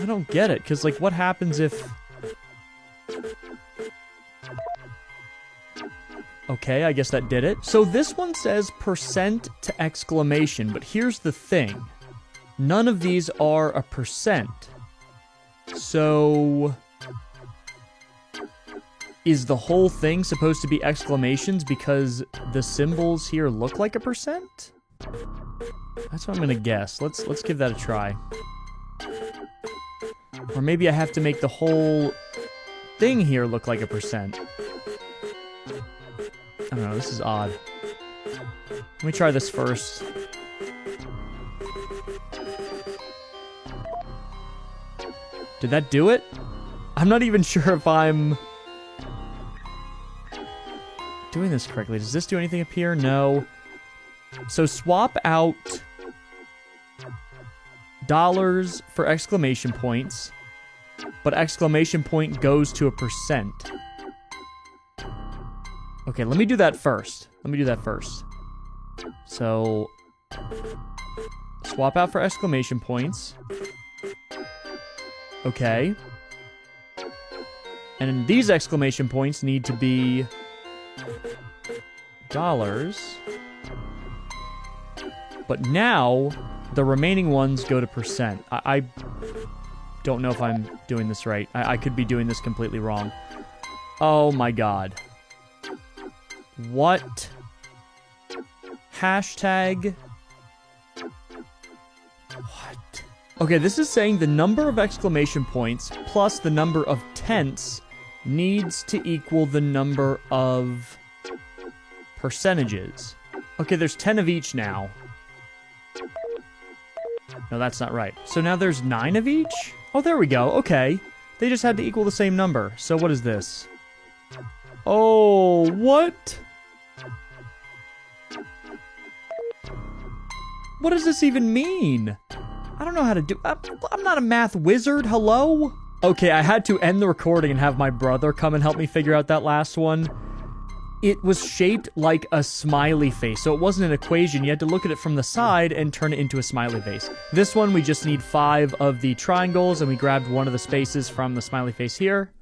I don't get it, because, like, what happens if... Okay, I guess that did it. So this one says percent to exclamation, but here's the thing. None of these are a percent. So... is the whole thing supposed to be exclamations because the symbols here look like a percent? That's what I'm gonna guess. Let's give that a try. Or maybe I have to make the whole thing here look like a percent. I don't know, this is odd. Let me try this first. Did that do it? I'm not even sure if I'm doing this correctly. Does this do anything up here? No. So swap out dollars for exclamation points, but exclamation point goes to a percent. Okay, let me do that first. So, swap out for exclamation points. Okay. And these exclamation points need to be dollars. But now, the remaining ones go to percent. I don't know if I'm doing this right. I could be doing this completely wrong. Oh my god. What? Hashtag? What? Okay, this is saying the number of exclamation points plus the number of tents needs to equal the number of percentages. Okay, there's 10 of each now. No, that's not right. So now there's 9 of each? Oh, there we go. Okay. They just had to equal the same number. So what is this? Oh, what? What does this even mean? I don't know how to do... I'm not a math wizard. Hello? Okay, I had to end the recording and have my brother come and help me figure out that last one. It was shaped like a smiley face, so it wasn't an equation. You had to look at it from the side and turn it into a smiley face. This one, we just need 5 of the triangles, and we grabbed one of the spaces from the smiley face here.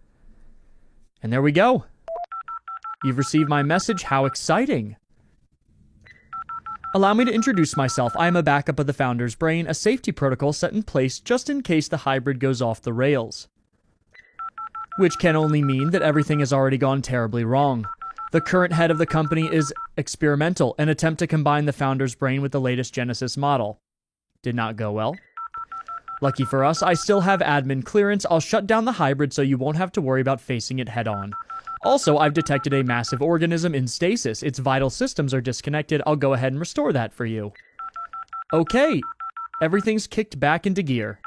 And there we go. You've received my message. How exciting. Allow me to introduce myself. I am a backup of the Founder's Brain, a safety protocol set in place just in case the hybrid goes off the rails. Which can only mean that everything has already gone terribly wrong. The current head of the company is experimental, an attempt to combine the Founder's Brain with the latest Genesis model. Did not go well. Lucky for us, I still have admin clearance. I'll shut down the hybrid so you won't have to worry about facing it head-on. Also, I've detected a massive organism in stasis. Its vital systems are disconnected. I'll go ahead and restore that for you. Okay, everything's kicked back into gear.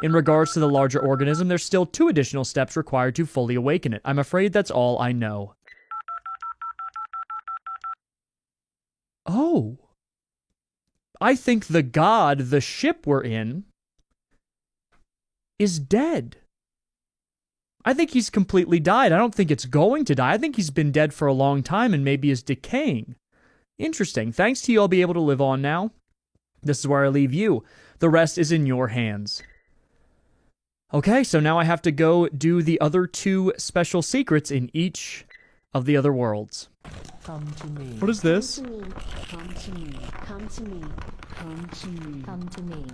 In regards to the larger organism, there's still 2 additional steps required to fully awaken it. I'm afraid that's all I know. Oh. I think the god the ship we're in is dead. I think he's completely died. I don't think it's going to die. I think he's been dead for a long time and maybe is decaying. Interesting. Thanks to you, I'll be able to live on now. This is where I leave you. The rest is in your hands. Okay, so now I have to go do the other 2 special secrets in each of the other worlds. Come to me. What is this? Come to me. Come to me. Come to me. Come to me.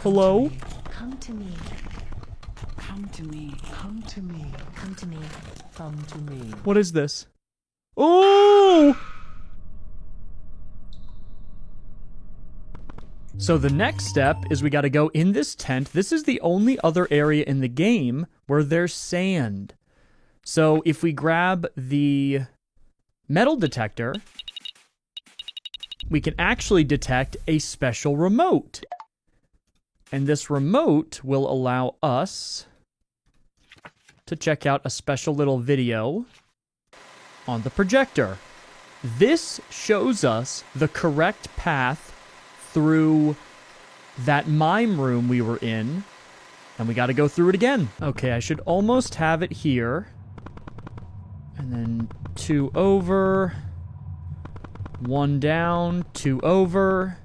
Hello? Come to me. Come to me. Come to me. Come to me. Come to me. What is this? Oh! So the next step is we gotta go in this tent. This is the only other area in the game where there's sand. So if we grab the metal detector, we can actually detect a special remote. And this remote will allow us to check out a special little video on the projector. This shows us the correct path through that mime room we were in, and we got to go through it again. Okay, I should almost have it here. And then 2 over, 1 down, 2 over.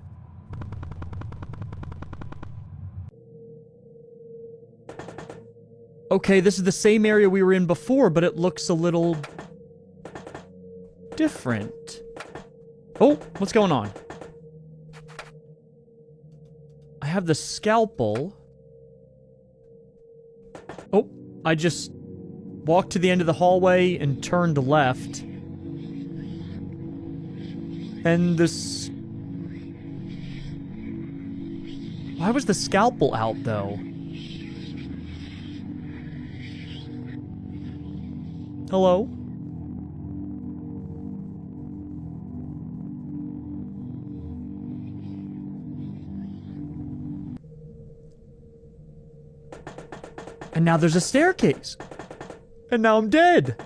Okay, this is the same area we were in before, but it looks a little different. Oh, what's going on? I have the scalpel. Oh, I just walked to the end of the hallway and turned left. And this... Why was the scalpel out, though? Hello? And now there's a staircase. And now I'm dead.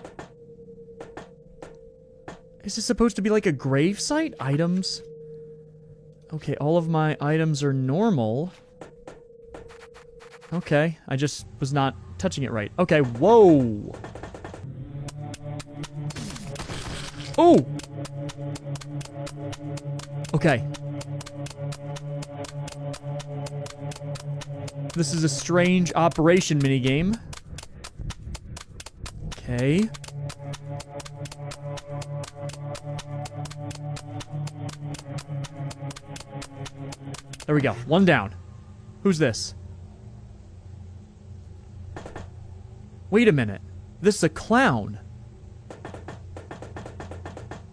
Is this supposed to be like a grave site? Items? Okay, all of my items are normal. Okay, I just was not touching it right. Okay, whoa. Oh! Okay. This is a strange operation minigame. Okay. There we go. 1 down. Who's this? Wait a minute. This is a clown.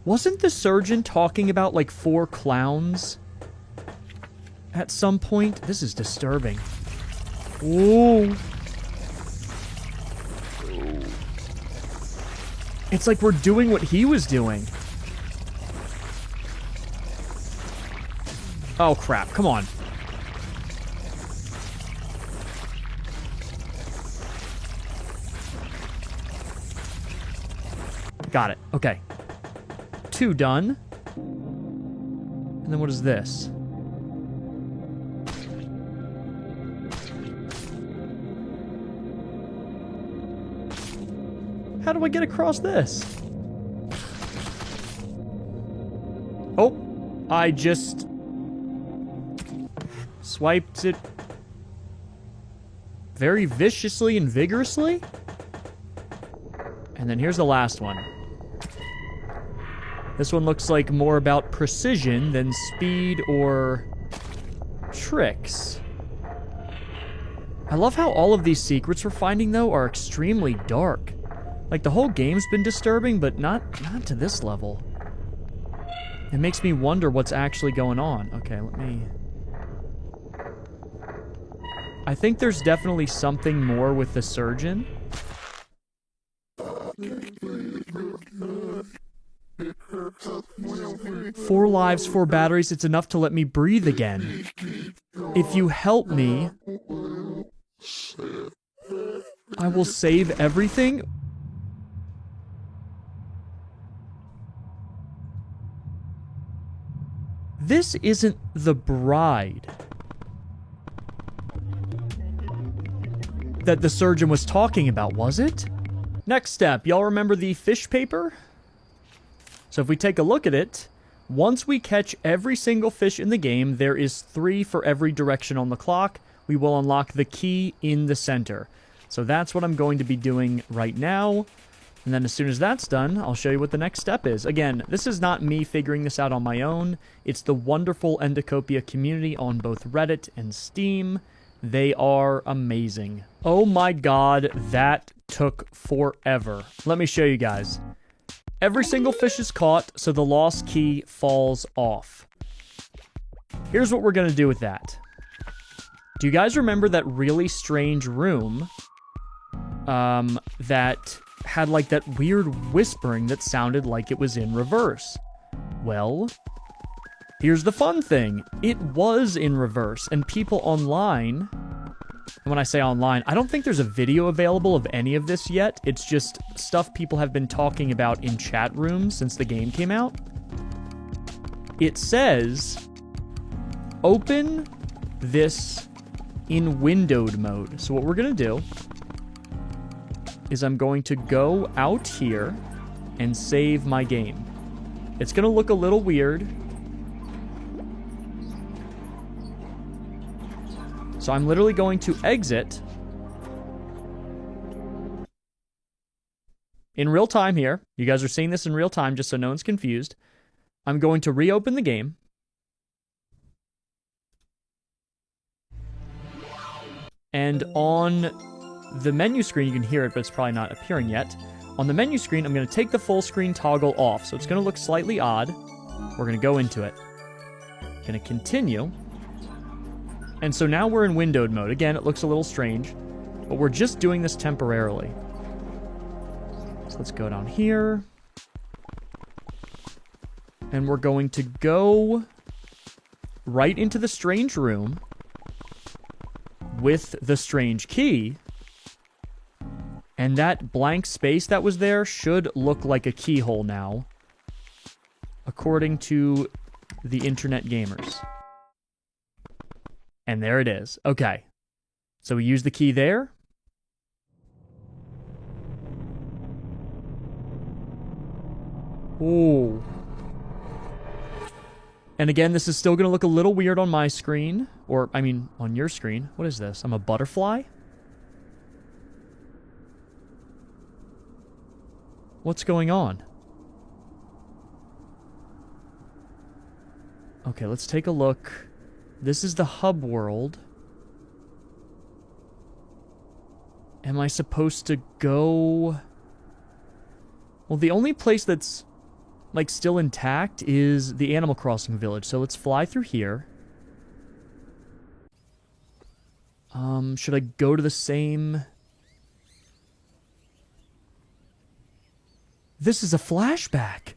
Wasn't the surgeon talking about like 4 clowns at some point? This is disturbing. Ooh. It's like we're doing what he was doing. Oh crap, come on. Got it. Okay. 2 done. And then what is this? How do I get across this? Oh, I just swiped it very viciously and vigorously. And then here's the last one. This one looks like more about precision than speed or tricks. I love how all of these secrets we're finding, though, are extremely dark. Like, the whole game's been disturbing, but not to this level. It makes me wonder what's actually going on. Okay, let me... I think there's definitely something more with the surgeon. 4 lives, 4 batteries. It's enough to let me breathe again. If you help me, I will save everything. This isn't the bride that the surgeon was talking about, was it? Next step, y'all remember the fish paper? So if we take a look at it, once we catch every single fish in the game, there is 3 for every direction on the clock. We will unlock the key in the center. So that's what I'm going to be doing right now. And then as soon as that's done, I'll show you what the next step is. Again, this is not me figuring this out on my own. It's the wonderful endtopia community on both Reddit and Steam. They are amazing. Oh my god, that took forever. Let me show you guys. Every single fish is caught, so the lost key falls off. Here's what we're going to do with that. Do you guys remember that really strange room that had like that weird whispering that sounded like it was in reverse? Well, here's the fun thing. It was in reverse, and people online, and when I say online, I don't think there's a video available of any of this yet. It's just stuff people have been talking about in chat rooms since the game came out. It says, open this in windowed mode. So what we're going to do is I'm going to go out here and save my game. It's going to look a little weird. So I'm literally going to exit in real time here. You guys are seeing this in real time, just so no one's confused. I'm going to reopen the game. And on the menu screen, you can hear it, but it's probably not appearing yet. On the menu screen, I'm going to take the full screen toggle off. So it's going to look slightly odd. We're going to go into it. Going to continue. And so now we're in windowed mode. Again, it looks a little strange, but we're just doing this temporarily. So let's go down here. And we're going to go right into the strange room with the strange key. And that blank space that was there should look like a keyhole now, according to the internet gamers. And there it is. Okay. So we use the key there. Ooh. And again, this is still going to look a little weird on my screen. Or, I mean, on your screen. What is this? I'm a butterfly? What's going on? Okay, let's take a look. This is the hub world. Am I supposed to go... Well, the only place that's, like, still intact is the Animal Crossing village. So let's fly through here. Should I go to the same... This is a flashback.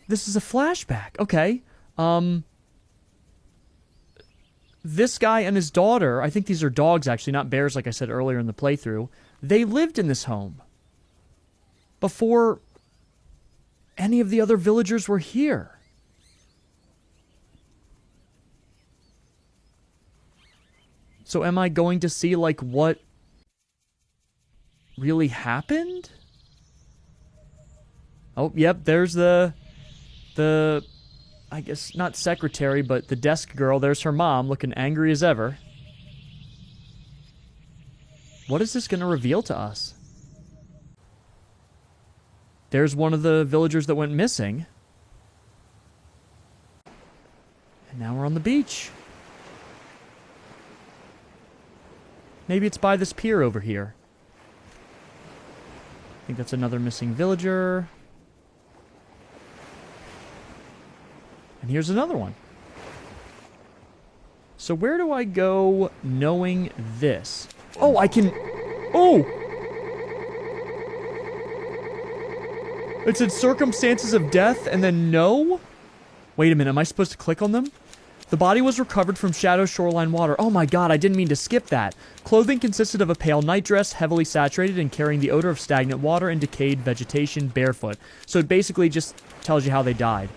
This is a flashback. Okay. this guy and his daughter, I think these are dogs actually, not bears like I said earlier in the playthrough, they lived in this home before any of the other villagers were here. So am I going to see, like, what really happened? Oh, yep, there's the, I guess, not secretary, but the desk girl. There's her mom, looking angry as ever. What is this going to reveal to us? There's one of the villagers that went missing. And now we're on the beach. Maybe it's by this pier over here. I think that's another missing villager. And here's another one. So where do I go knowing this? Oh, I can... Oh! It said circumstances of death and then no? Wait a minute, am I supposed to click on them? The body was recovered from shallow shoreline water. Oh my god, I didn't mean to skip that. Clothing consisted of a pale nightdress, heavily saturated and carrying the odor of stagnant water and decayed vegetation, barefoot. So it basically just tells you how they died.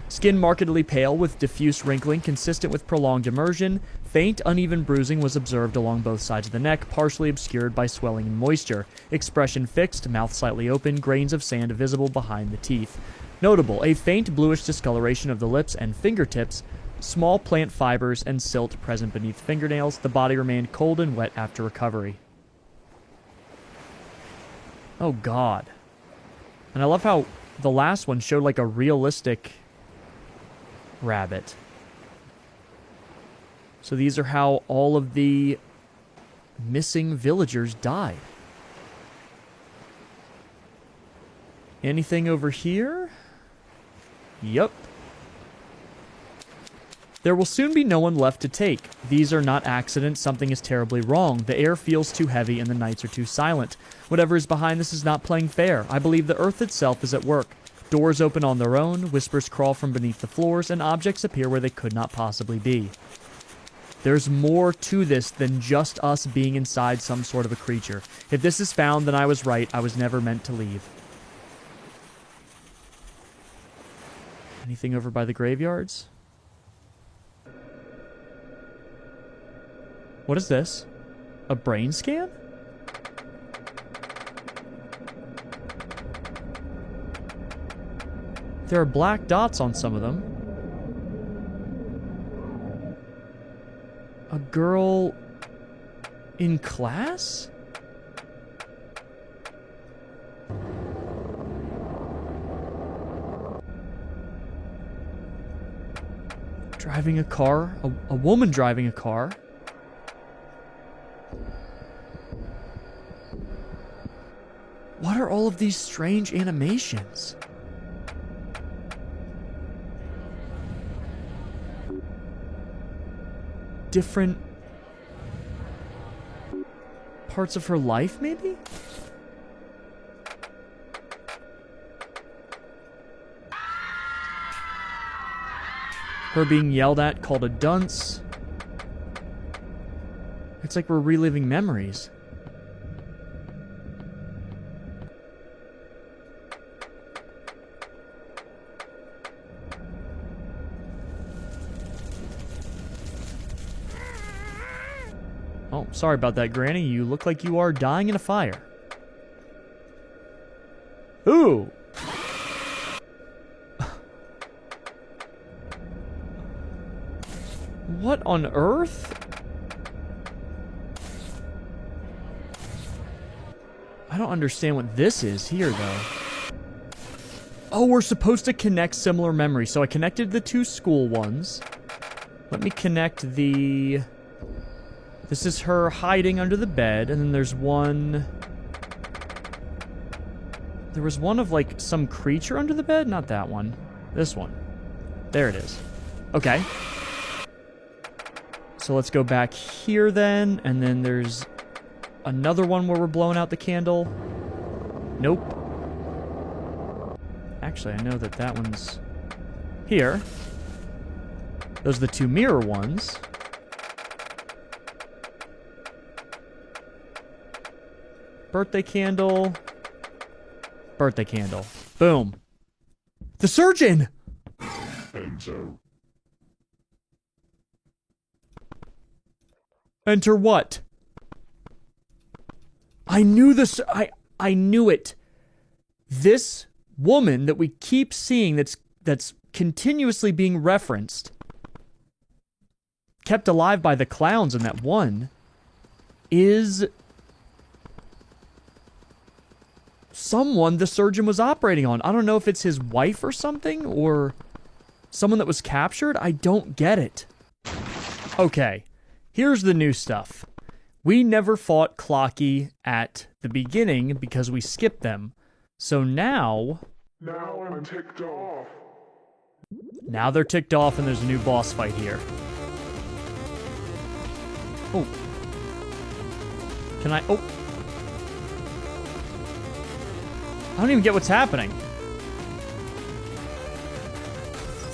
Skin markedly pale with diffuse wrinkling consistent with prolonged immersion. Faint, uneven bruising was observed along both sides of the neck, partially obscured by swelling and moisture. Expression fixed, mouth slightly open, grains of sand visible behind the teeth. Notable, a faint bluish discoloration of the lips and fingertips, small plant fibers and silt present beneath fingernails. The body remained cold and wet after recovery. Oh god. And I love how the last one showed like a realistic rabbit. So these are how all of the missing villagers died. Anything over here? Yup. There will soon be no one left to take. These are not accidents. Something is terribly wrong. The air feels too heavy and the nights are too silent. Whatever is behind this is not playing fair. I believe the earth itself is at work. Doors open on their own, whispers crawl from beneath the floors, and objects appear where they could not possibly be. There's more to this than just us being inside some sort of a creature. If this is found, then I was right. I was never meant to leave. Anything over by the graveyards? What is this? A brain scan? There are black dots on some of them. A girl in class? Driving a car? A woman driving a car? What are all of these strange animations? Different parts of her life, maybe? Her being yelled at, called a dunce. It's like we're reliving memories. Oh, sorry about that, Granny. You look like you are dying in a fire. Ooh! What on earth? I don't understand what this is here, though. Oh, we're supposed to connect similar memories. So I connected the two school ones. Let me connect the... This is her hiding under the bed, and then there's one... There was one of, like, some creature under the bed? Not that one. This one. There it is. Okay. So let's go back here then, and then there's another one where we're blowing out the candle. Nope. Actually, I know that that one's here. Those are the two mirror ones. Birthday candle. Birthday candle. Boom. The surgeon! Enter what? I knew this. I knew it. This woman that we keep seeing that's continuously being referenced, kept alive by the clowns in that one, is someone the surgeon was operating on. I don't know if it's his wife or something, or someone that was captured. I don't get it. Okay, here's the new stuff. We never fought Clocky at the beginning because we skipped them. So now... Now I'm ticked off. Now they're ticked off and there's a new boss fight here. Oh. Can I... Oh. I don't even get what's happening.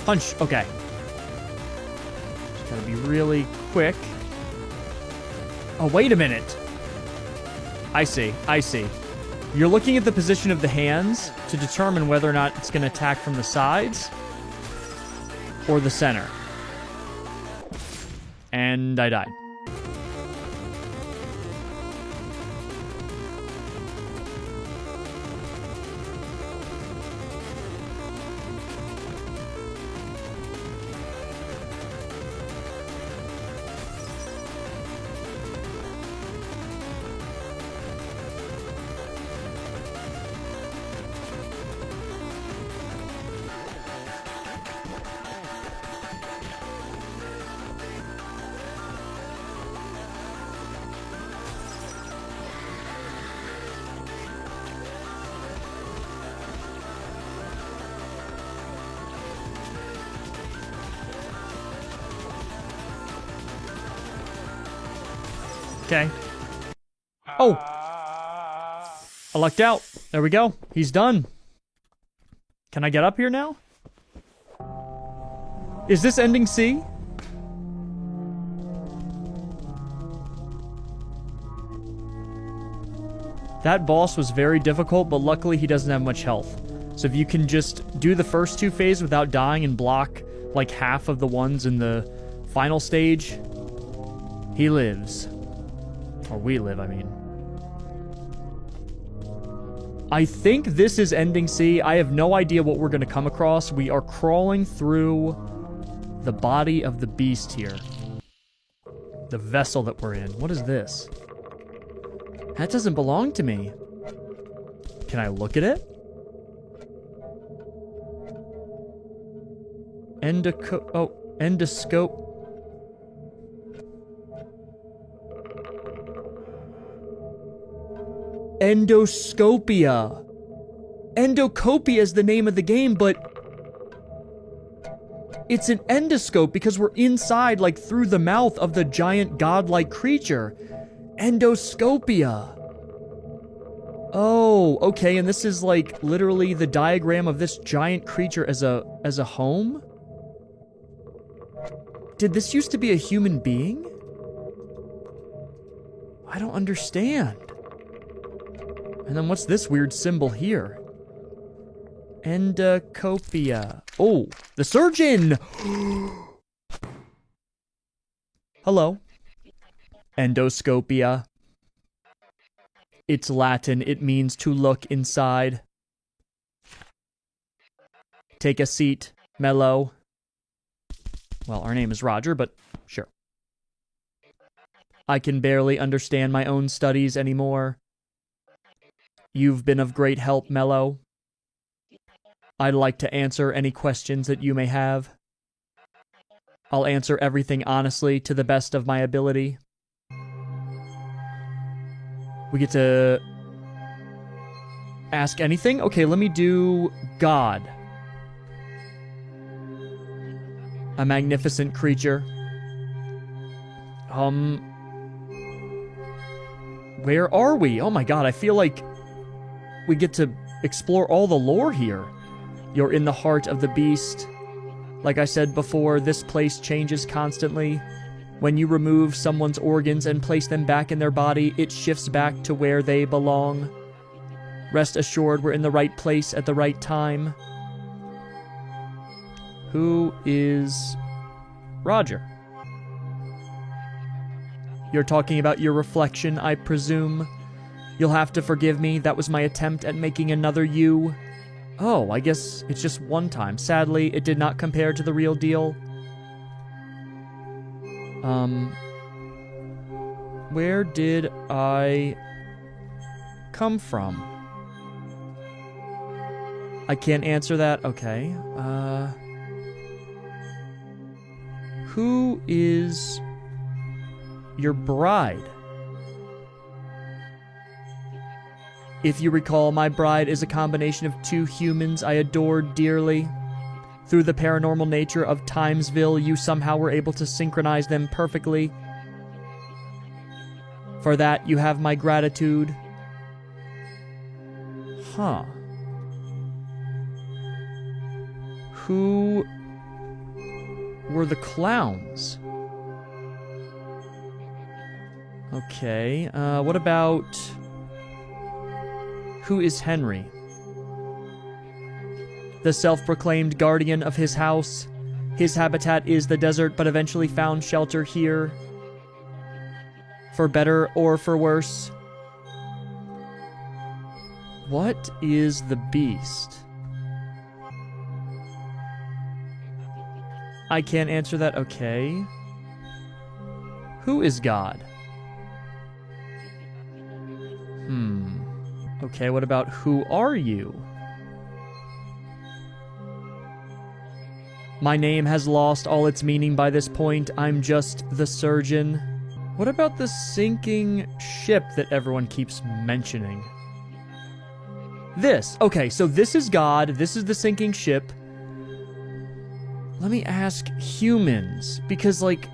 Punch. Okay. Just gotta be really quick. Oh, wait a minute. I see. I see. You're looking at the position of the hands to determine whether or not it's going to attack from the sides or the center. And I died. Okay. Oh! I lucked out. There we go. He's done. Can I get up here now? Is this ending C? That boss was very difficult, but luckily he doesn't have much health. So if you can just do the first two phases without dying and block like half of the ones in the final stage, he lives. Or we live, I mean. I think this is ending C. I have no idea what we're going to come across. We are crawling through the body of the beast here. The vessel that we're in. What is this? That doesn't belong to me. Can I look at it? Endoscope. Endoscopia. Endocopia is the name of the game, but it's an endoscope because we're inside, like, through the mouth of the giant godlike creature. Endoscopia. Oh, okay, and this is, like, literally the diagram of this giant creature as a home? Did this used to be a human being? I don't understand. And then what's this weird symbol here? Endocopia. Oh, the surgeon! Hello. Endoscopia. It's Latin. It means to look inside. Take a seat, Mello. Well, our name is Roger, but sure. I can barely understand my own studies anymore. You've been of great help, Mello. I'd like to answer any questions that you may have. I'll answer everything honestly to the best of my ability. We get to ask anything? Okay, let me do God. A magnificent creature. Where are we? Oh my god, I feel like we get to explore all the lore here. You're in the heart of the beast. Like I said before, this place changes constantly. When you remove someone's organs and place them back in their body, it shifts back to where they belong. Rest assured we're in the right place at the right time. Who is Roger? You're talking about your reflection, I presume. You'll have to forgive me, that was my attempt at making another you. Oh, I guess it's just one time. Sadly, it did not compare to the real deal. Where did I come from? I can't answer that. Okay. Who is your bride? If you recall, my bride is a combination of two humans I adored dearly. Through the paranormal nature of Timesville, you somehow were able to synchronize them perfectly. For that, you have my gratitude. Huh. Who were the clowns? Okay, what about... Who is Henry? The self-proclaimed guardian of his house. His habitat is the desert, but eventually found shelter here. For better or for worse. What is the beast? I can't answer that. Okay. Who is God? Okay, what about who are you? My name has lost all its meaning by this point. I'm just the surgeon. What about the sinking ship that everyone keeps mentioning? This. Okay, so this is God. This is the sinking ship. Let me ask humans, because, like,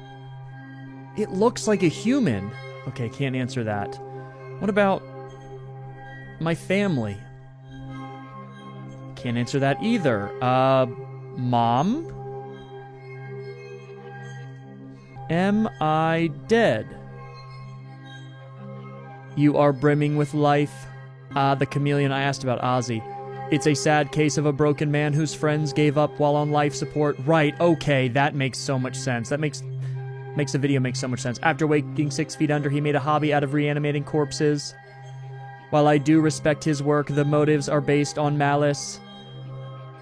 it looks like a human. Okay, can't answer that. What about my family? Can't answer that either. Mom? Am I dead? You are brimming with life. The chameleon, I asked about Ozzy. It's a sad case of a broken man whose friends gave up while on life support. Right, okay, that makes so much sense. That makes the video make so much sense. After waking 6 feet under, he made a hobby out of reanimating corpses. While I do respect his work, the motives are based on malice.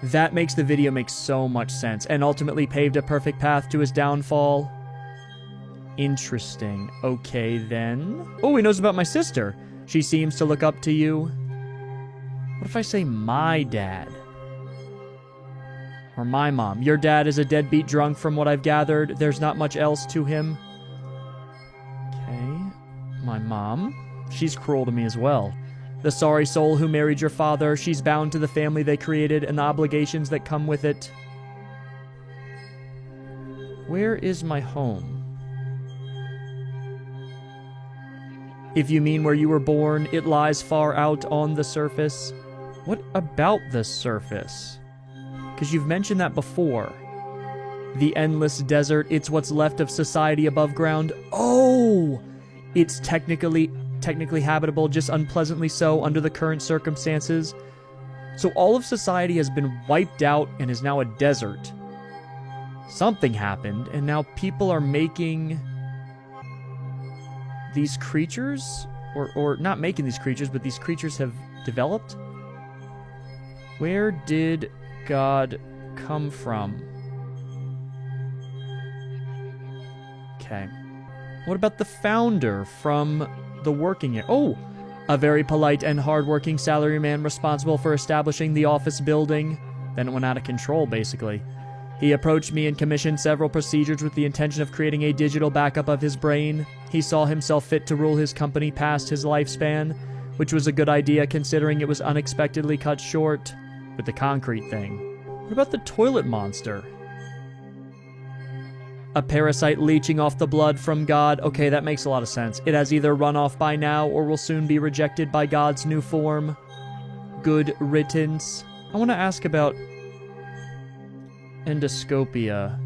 That makes the video make so much sense, and ultimately paved a perfect path to his downfall. Interesting. Okay, then. Oh, he knows about my sister. She seems to look up to you. What if I say my dad? Or my mom? Your dad is a deadbeat drunk from what I've gathered. There's not much else to him. Okay. My mom. She's cruel to me as well. The sorry soul who married your father. She's bound to the family they created and the obligations that come with it. Where is my home? If you mean where you were born, it lies far out on the surface. What about the surface? Because you've mentioned that before. The endless desert, it's what's left of society above ground. Oh! It's technically habitable, just unpleasantly so under the current circumstances. So all of society has been wiped out and is now a desert. Something happened, and now people are making these creatures? Or not making these creatures, but these creatures have developed? Where did God come from? Okay. What about the founder from the working area? Oh! A very polite and hardworking salaryman responsible for establishing the office building. Then it went out of control, basically. He approached me and commissioned several procedures with the intention of creating a digital backup of his brain. He saw himself fit to rule his company past his lifespan, which was a good idea considering it was unexpectedly cut short with the concrete thing. What about the toilet monster? A parasite leeching off the blood from God. Okay, that makes a lot of sense. It has either run off by now or will soon be rejected by God's new form. Good riddance. I want to ask about endtopia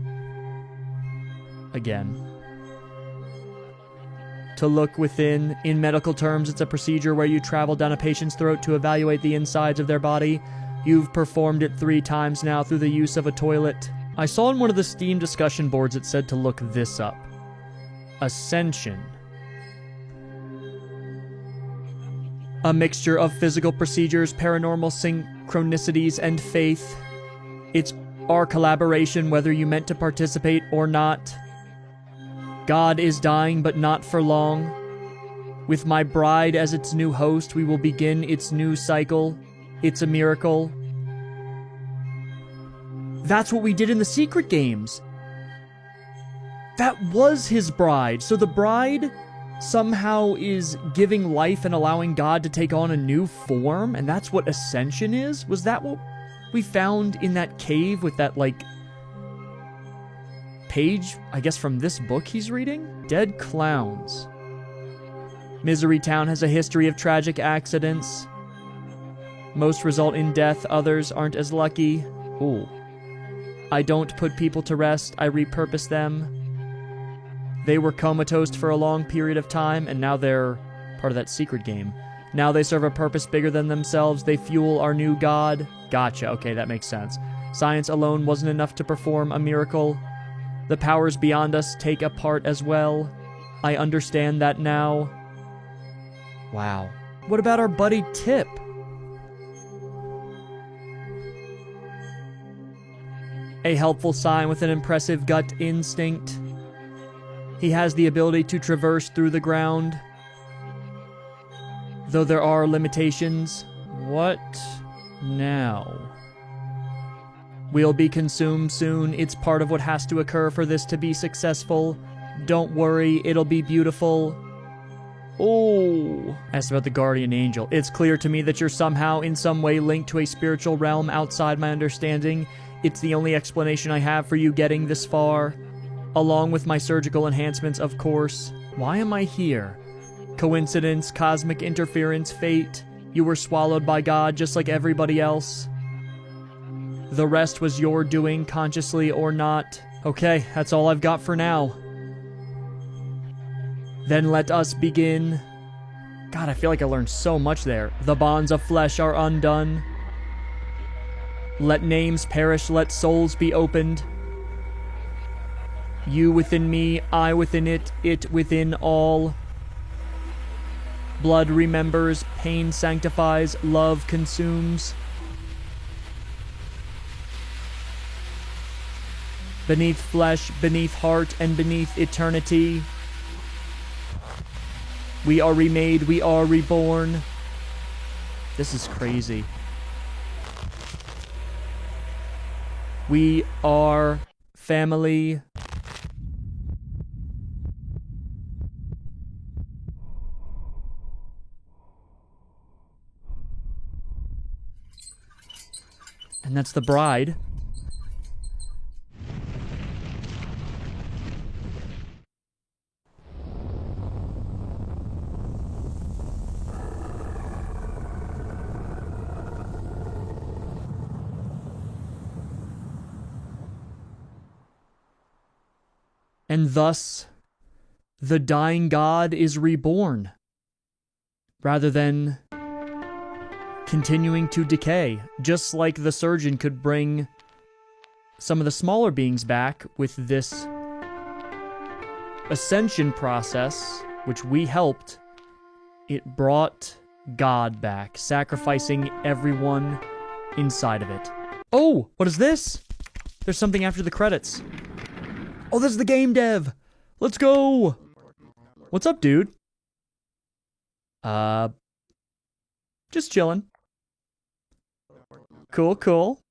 again. To look within. In medical terms, it's a procedure where you travel down a patient's throat to evaluate the insides of their body. You've performed it 3 times now through the use of a toilet. I saw on one of the Steam discussion boards it said to look this up. Ascension. A mixture of physical procedures, paranormal synchronicities, and faith. It's our collaboration whether you meant to participate or not. God is dying, but not for long. With my bride as its new host, we will begin its new cycle. It's a miracle. That's what we did in the secret games. That was his bride. So the bride somehow is giving life and allowing God to take on a new form, and that's what ascension is? Was that what we found in that cave with that, like, page, I guess, from this book he's reading? Dead clowns. Misery Town has a history of tragic accidents. Most result in death, others aren't as lucky. Ooh. I don't put people to rest, I repurpose them. They were comatose for a long period of time, and now they're part of that secret game. Now they serve a purpose bigger than themselves. They fuel our new god. Gotcha, okay, that makes sense. Science alone wasn't enough to perform a miracle. The powers beyond us take a part as well. I understand that now. Wow. What about our buddy Tip? A helpful sign with an impressive gut instinct. He has the ability to traverse through the ground. Though there are limitations. What now? We'll be consumed soon. It's part of what has to occur for this to be successful. Don't worry, it'll be beautiful. Oh, asked about the guardian angel. It's clear to me that you're somehow in some way linked to a spiritual realm outside my understanding. It's the only explanation I have for you getting this far. Along with my surgical enhancements, of course. Why am I here? Coincidence, cosmic interference, fate. You were swallowed by God just like everybody else. The rest was your doing, consciously or not. Okay, that's all I've got for now. Then let us begin. God, I feel like I learned so much there. The bonds of flesh are undone. Let names perish, let souls be opened. You within me, I within it within all. Blood remembers, pain sanctifies, love consumes. Beneath flesh, beneath heart, and beneath eternity. We are remade, we are reborn. This is crazy. We are family. And that's the bride. And thus, the dying god is reborn, rather than continuing to decay, just like the surgeon could bring some of the smaller beings back with this ascension process, which we helped. It brought God back, sacrificing everyone inside of it. Oh, what is this? There's something after the credits. Oh, this is the game dev. Let's go. What's up, dude? Just chilling. Cool, cool.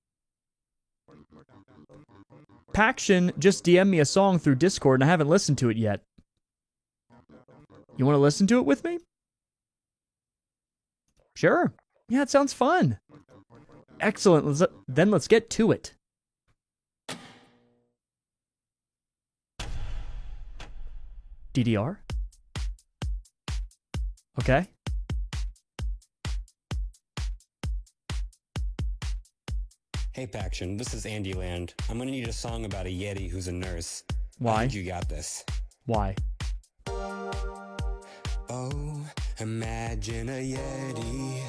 Paction just DM'd me a song through Discord and I haven't listened to it yet. You want to listen to it with me? Sure. Yeah, it sounds fun. Excellent. Then let's get to it. DDR? Okay. Hey Paction, this is Andy Land. I'm gonna need a song about a Yeti who's a nurse. Why? I think you got this. Why? Oh, imagine a Yeti.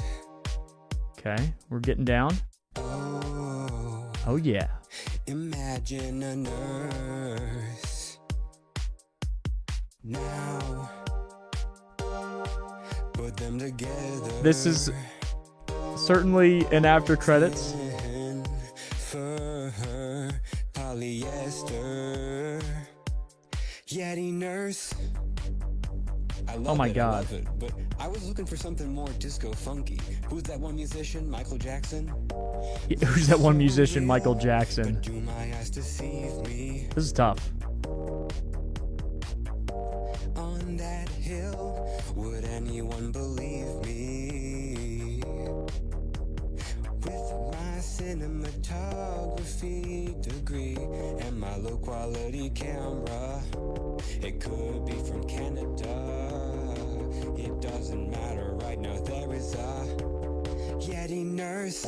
Okay, we're getting down. Oh yeah. Imagine a nurse. Now, put them together. This is certainly an after credits. For her, polyester. Yeti nurse. I love Oh my it, God. I love it, but I was looking for something more disco funky. Who's that one musician? Michael Jackson? Who's that one musician, Michael Jackson? Do my eyes deceive me? This is tough. On that hill, would anyone believe me? With my cinematography degree and my low quality camera, it could be from Canada. It doesn't matter right now, there is a Yeti nurse.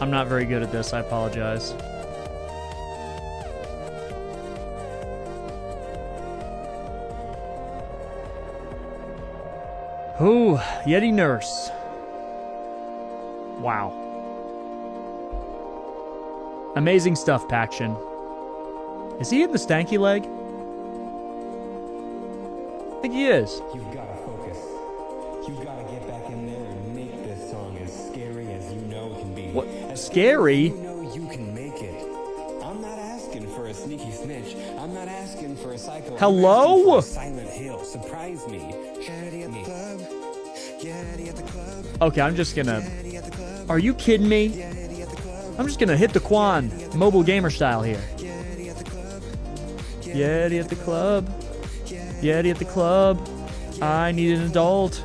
I'm not very good at this, I apologize. Ooh, Yeti nurse. Wow. Amazing stuff, Paction. Is he in the stanky leg? I think he is. You've got to focus. You've got to get back in there and make this song as scary as you know it can be. What? As Scary? You know you can make it. I'm not asking for a sneaky snitch. I'm not asking for a psycho. Hello? I'm asking for a Silent Hill. Surprise me. Yeti at the club. Yeti at the club. Okay, I'm just gonna... Yeti at the club. Are you kidding me? Yeti at the club. I'm just gonna hit the Quan mobile gamer style here. Yeti at the club. Yeti at the club. Yeti at the club. I need an adult.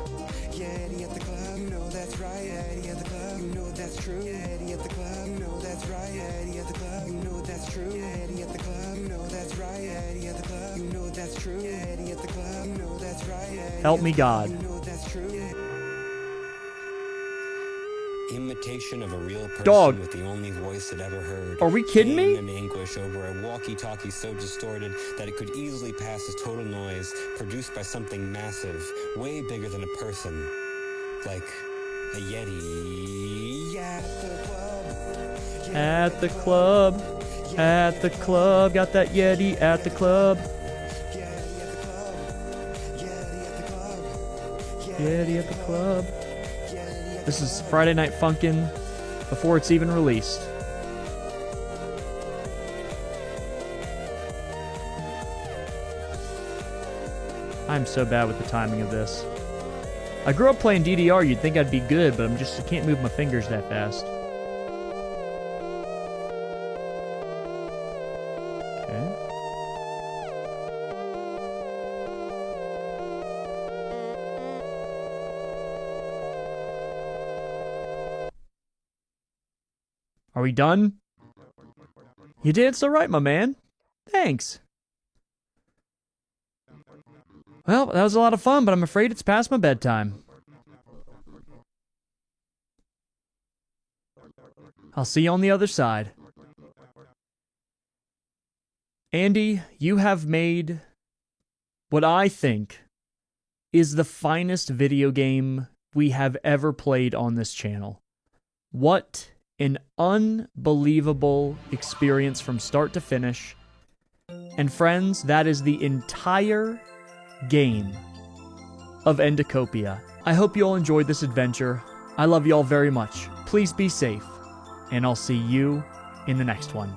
Yeti at the club. You know that's right. Yeti at the club. You know that's true. Yeti at the club. You know that's right. Yeti at the club. You know that's true. Yeti at the club. You know that's right. Yeti at the club. You know that's true. Yeti at the club. You know that's right. Help me, God. You know that's true. Imitation of a real person Dog. with the only voice it ever heard. Are we kidding me? Pain and anguish over a walkie-talkie so distorted that it could easily pass as total noise, produced by something massive, way bigger than a person, like a Yeti. At the club. At the club. Got that Yeti at the club. Yeti at the club. This is Friday Night Funkin' before it's even released. I'm so bad with the timing of this. I grew up playing DDR, you'd think I'd be good, but I can't move my fingers that fast. Okay. Are we done? You danced all right, my man. Thanks. Well, that was a lot of fun, but I'm afraid it's past my bedtime. I'll see you on the other side. Andy, you have made what I think is the finest video game we have ever played on this channel. What an unbelievable experience from start to finish. And friends, that is the entire game of endtopia. I hope you all enjoyed this adventure. I love you all very much. Please be safe, and I'll see you in the next one.